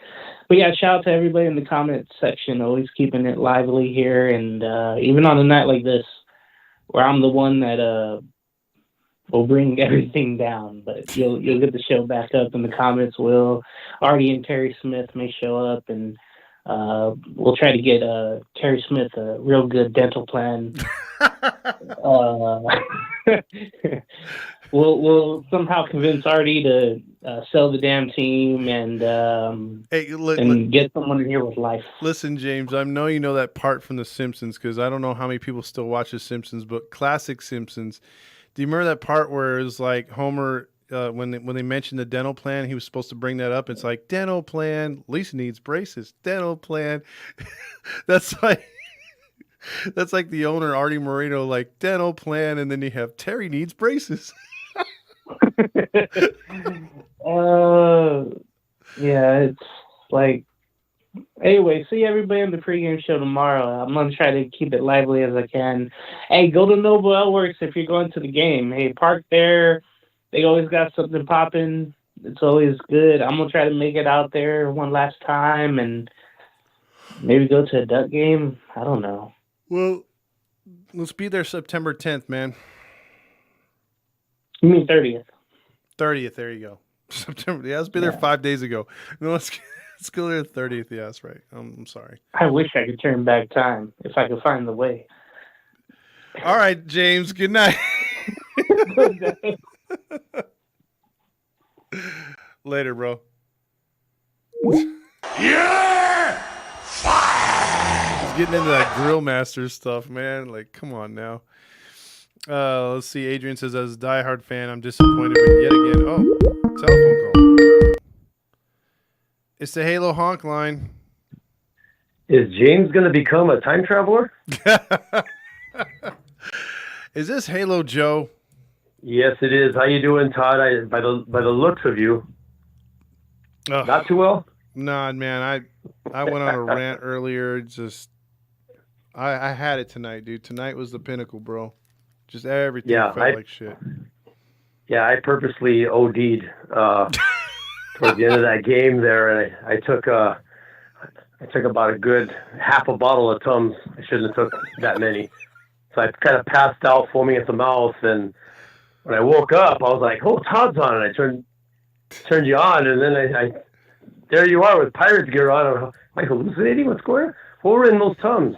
But yeah, shout out to everybody in the comment section, always keeping it lively here. And even on a night like this, where I'm the one that will bring everything down, but you'll get the show back up, and the comments will. Artie and Terry Smith may show up, and we'll try to get Terry Smith a real good dental plan. We'll somehow convince Artie to sell the damn team and get someone in here with life. Listen, James, I know you know that part from The Simpsons because I don't know how many people still watch The Simpsons, but classic Simpsons. Do you remember that part where it was like Homer, when they mentioned the dental plan, he was supposed to bring that up? It's like, dental plan, Lisa needs braces, dental plan. That's like the owner, Artie Moreno, like, dental plan, and then you have Terry needs braces. Yeah, it's like, anyway, see everybody on the pregame show tomorrow. I'm going to try to keep it lively as I can. Hey, go to Noble L Works if you're going to the game. Hey, park there. They always got something popping. It's always good. I'm going to try to make it out there one last time and maybe go to a Duck game. I don't know. Well, let's be there September 10th, man. You mean 30th? 30th, there you go. September. Yeah, let's be there 5 days ago. No, let's go there 30th. Yeah, that's right. I'm sorry. I wish I could turn back time if I could find the way. All right, James. Good night. Later, bro. Yeah! He's getting into that Grill Master stuff, man. Like, come on now. Let's see. Adrian says, as a diehard fan, I'm disappointed with yet again. Oh, telephone call. It's the Halo Honk line. Is James going to become a time traveler? Is this Halo Joe? Yes, it is. How you doing, Todd? By the looks of you, not too well. Nah, man. I went on a rant earlier. Just I had it tonight, dude. Tonight was the pinnacle, bro. Just everything felt like shit. Yeah, I purposely OD'd towards the end of that game there, and I took about a good half a bottle of Tums. I shouldn't have took that many. So I kind of passed out, foaming at the mouth, and when I woke up, I was like, "Oh, Todd's on!" And I turned you on, and then I there you are with Pirates gear on. Am I hallucinating? What's going on? What were in those Tums?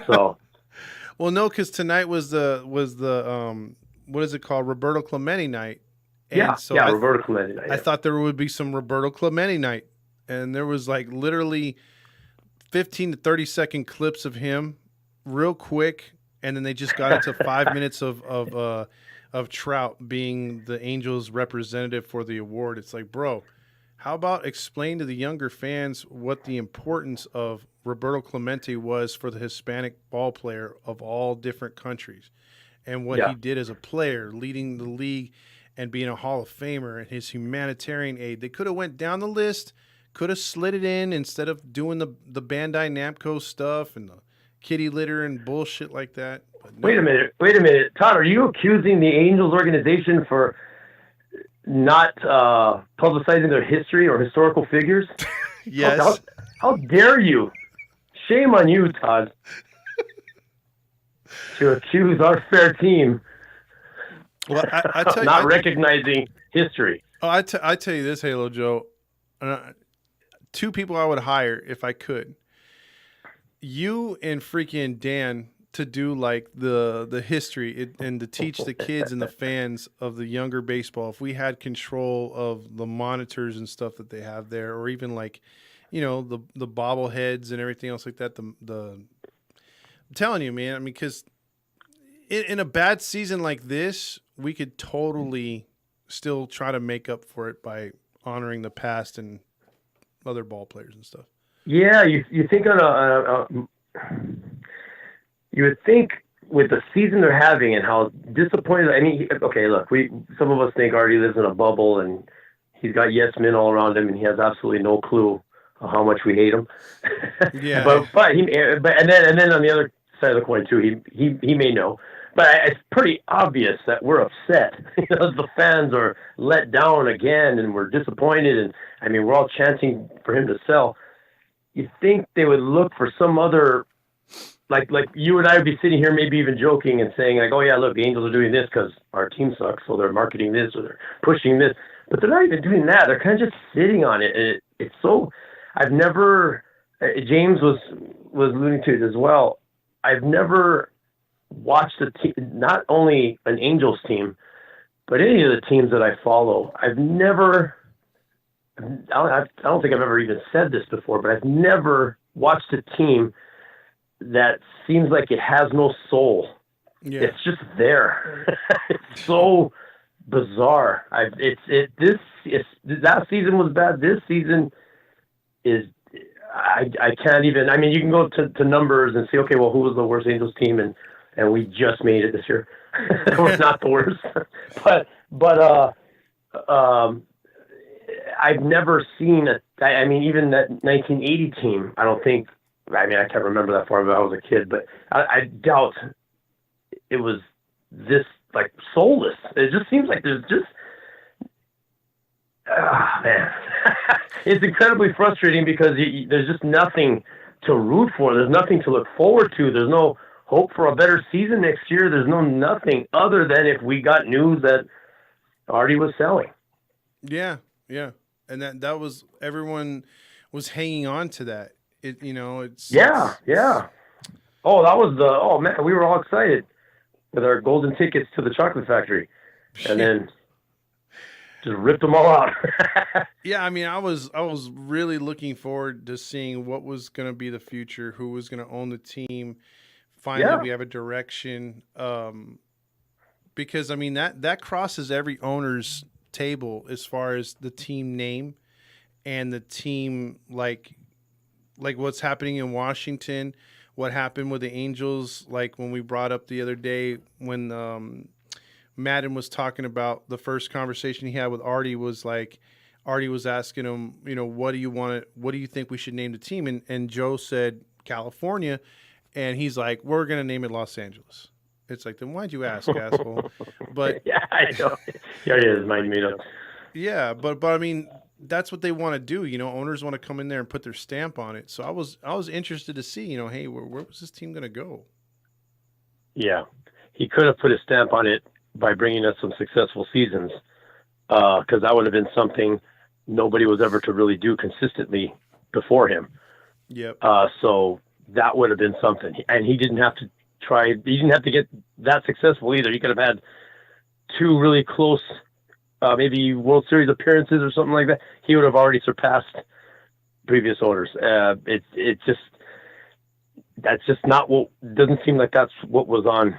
So. Well, no, because tonight was the what is it called? Roberto Clemente night. And Roberto Clemente night. I thought there would be some Roberto Clemente night, and there was like literally 15 to 30-second clips of him, real quick, and then they just got into 5 minutes of Trout being the Angels' representative for the award. It's like, bro, how about explain to the younger fans what the importance of Roberto Clemente was for the Hispanic ball player of all different countries and what he did as a player, leading the league and being a Hall of Famer, and his humanitarian aid. They could have went down the list, could have slid it in instead of doing the Bandai Namco stuff and the kitty litter and bullshit like that. No. Wait a minute. Todd, are you accusing the Angels organization for not publicizing their history or historical figures? Yes. How dare you? Shame on you, Todd, to accuse our fair team well, I tell not recognizing history. Oh, I tell you this, Halo Joe. Two people I would hire if I could. You and freaking Dan to do like the history and to teach the kids and the fans of the younger baseball. If we had control of the monitors and stuff that they have there, or even like, you know, the bobbleheads and everything else like that. I'm telling you, man. I mean, because in a bad season like this, we could totally still try to make up for it by honoring the past and other ball players and stuff. Yeah, you think you would think with the season they're having and how disappointed. I mean, okay, look, some of us think Artie lives in a bubble and he's got yes men all around him and he has absolutely no clue how much we hate him. Yeah. but then on the other side of the coin too, he may know. But it's pretty obvious that we're upset. The fans are let down again, and we're disappointed. And I mean, we're all chanting for him to sell. You think they would look for some other, like you and I would be sitting here, maybe even joking and saying like, "Oh yeah, look, the Angels are doing this because our team sucks, so they're marketing this or they're pushing this." But they're not even doing that. They're kind of just sitting on it. And it's so. I've never. James was alluding to it as well. I've never watched a team, not only an Angels team, But any of the teams that I follow, I don't think I've ever even said this before, but I've never watched a team that seems like it has no soul. Yeah. It's just there. It's so bizarre. That season was bad. This season is, I can't even, I mean, you can go to numbers and see, okay, well, who was the worst Angels team? And we just made it this year. We're not the worst. but I've never seen even that 1980 team, I can't remember that far, but I was a kid, but I doubt it was this like soulless. It just seems like there's just, man, it's incredibly frustrating because there's just nothing to root for. There's nothing to look forward to. There's no hope for a better season next year. There's nothing other than if we got news that Artie was selling. Yeah. And that was, everyone was hanging on to that. Yeah. Oh, that was man, we were all excited with our golden tickets to the chocolate factory, and then just ripped them all out. Yeah, I mean, I was really looking forward to seeing what was going to be the future, who was going to own the team. Finally, we have a direction. Because I mean that crosses every owner's table as far as the team name and the team like what's happening in Washington, what happened with the Angels, like when we brought up the other day when Madden was talking about the first conversation he had with Artie was like, Artie was asking him, what do you think we should name the team? And Joe said California, and he's like, we're going to name it Los Angeles. It's like, then why'd you ask, asshole? But yeah, I know. Yeah, his mind made up. Yeah, but I mean, that's what they want to do. Owners want to come in there and put their stamp on it. So I was interested to see, hey, where was this team going to go? Yeah, he could have put a stamp on it by bringing us some successful seasons, because that would have been something nobody was ever to really do consistently before him. Yep. So that would have been something, and he didn't have to try. He didn't have to get that successful either. He could have had two really close, maybe World Series appearances or something like that. He would have already surpassed previous owners. It's just, that's just not what, doesn't seem like that's what was on,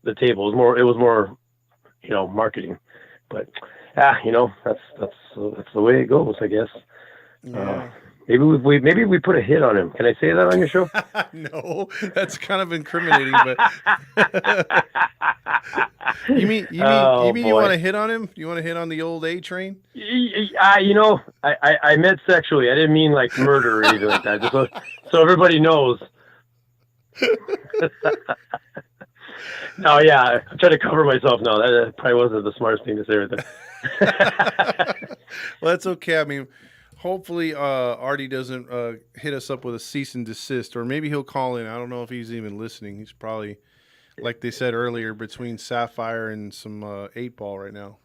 the table. It was more, marketing, but that's the way it goes, I guess. Yeah. Maybe we put a hit on him. Can I say that on your show? No, that's kind of incriminating. But you mean you want to hit on him? You want to hit on the old A train? I meant sexually. I didn't mean like murder or anything like that. Just so everybody knows. No, yeah, I'm trying to cover myself now. That probably wasn't the smartest thing to say right there. Well, that's okay. I mean, hopefully Artie doesn't hit us up with a cease and desist, or maybe he'll call in. I don't know if he's even listening. He's probably, like they said earlier, between Sapphire and some 8-ball right now.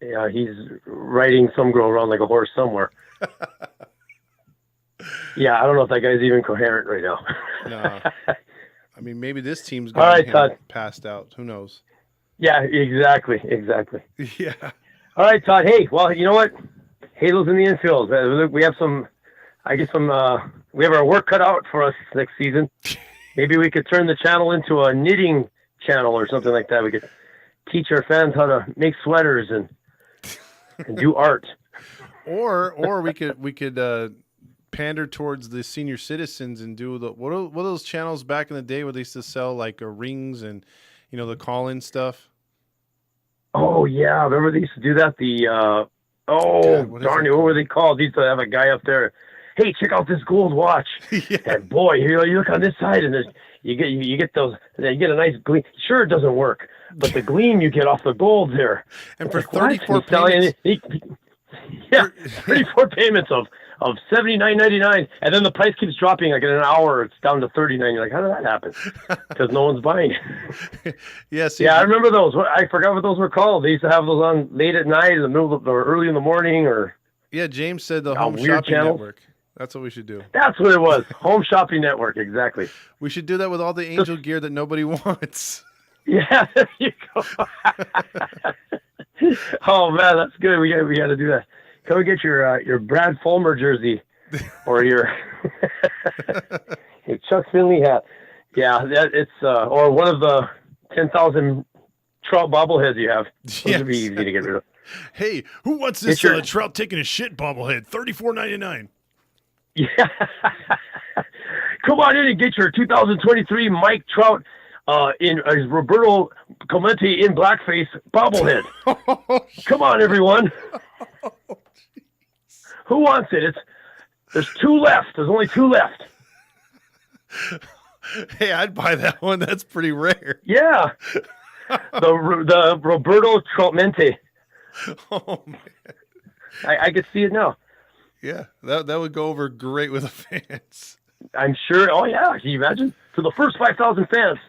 Yeah, he's riding some girl around like a horse somewhere. Yeah, I don't know if that guy's even coherent right now. No. I mean, maybe this team's going to passed out. Who knows? Yeah, exactly. Yeah. All right, Todd. Hey, well, you know what? Halos in the infield. We have we have our work cut out for us next season. Maybe we could turn the channel into a knitting channel or something like that. We could teach our fans how to make sweaters and do art. Or we could pander towards the senior citizens and do what are those channels back in the day where they used to sell like rings and the call-in stuff. Oh yeah, remember they used to do that. Darn it, what were they called? They used to have a guy up there. Hey, check out this gold watch. Yeah. And boy, you look on this side, and you get those. You get a nice gleam. Sure, it doesn't work, but the gleam you get off the gold there. And for 34 payments, 34 payments of $79.99, and then the price keeps dropping. Like in an hour, it's down to $39. You're like, how did that happen? Because no one's buying it. Yes. Yeah, I remember those. I forgot what those were called. They used to have those on late at night, in the middle of or early in the morning, or James said the Home Shopping Network. That's what we should do. That's what it was. Home Shopping Network, exactly. We should do that with all the Angel gear that nobody wants. Yeah, there you go. Oh man, that's good. We got to do that. Come get your Brad Fulmer jersey or your Chuck Finley hat. Yeah, it's or one of the 10,000 Trout bobbleheads you have. Those would be easy to get rid of. Hey, who wants this Trout taking a shit bobblehead? $34.99. Yeah. Come on in and get your 2023 Mike Trout in Roberto Clemente in blackface bobblehead. Come on, everyone. Who wants it? There's 2 left. There's only 2 left. Hey, I'd buy that one. That's pretty rare. Yeah. The Roberto Clemente. Oh man. I could see it now. Yeah, that would go over great with the fans. I'm sure. Oh yeah, can you imagine? For the first 5,000 fans.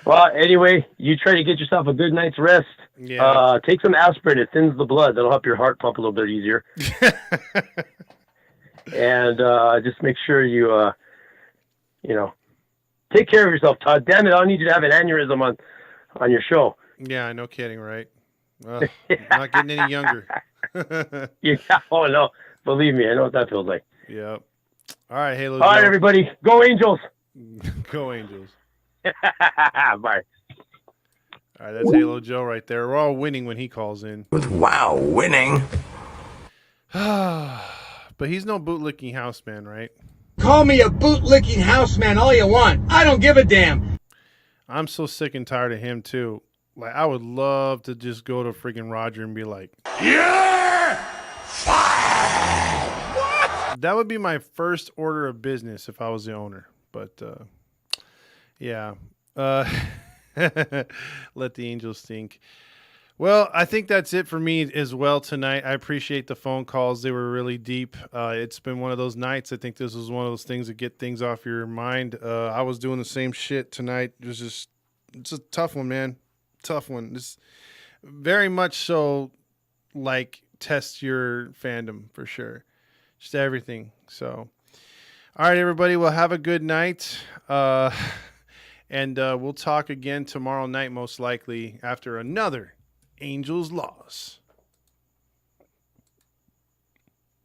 Well, anyway, you try to get yourself a good night's rest. Yeah. Take some aspirin. It thins the blood. That'll help your heart pump a little bit easier. And just make sure you take care of yourself, Todd. Damn it, I don't need you to have an aneurysm on your show. Yeah, no kidding, right? Well, not getting any younger. Yeah. Oh no, believe me, I know what that feels like. Yep. All right, Halo. All right, everybody, go Angels. Go Angels. Bye. All right, that's Halo Joe right there. We're all winning when he calls in. Wow, winning. But he's no bootlicking houseman, right? Call me a bootlicking houseman all you want. I don't give a damn. I'm so sick and tired of him too. Like, I would love to just go to freaking Roger and be like, You're fired. What? That would be my first order of business if I was the owner. But yeah. Let the Angels think. Well, I think that's it for me as well tonight. I appreciate the phone calls. They were really deep. It's been one of those nights. I think this was one of those things that get things off your mind. I was doing the same shit tonight. It's a tough one, man. Tough one. It's very much so like test your fandom for sure. Just everything. So, all right, everybody. Well, have a good night. And we'll talk again tomorrow night, most likely after another Angels loss.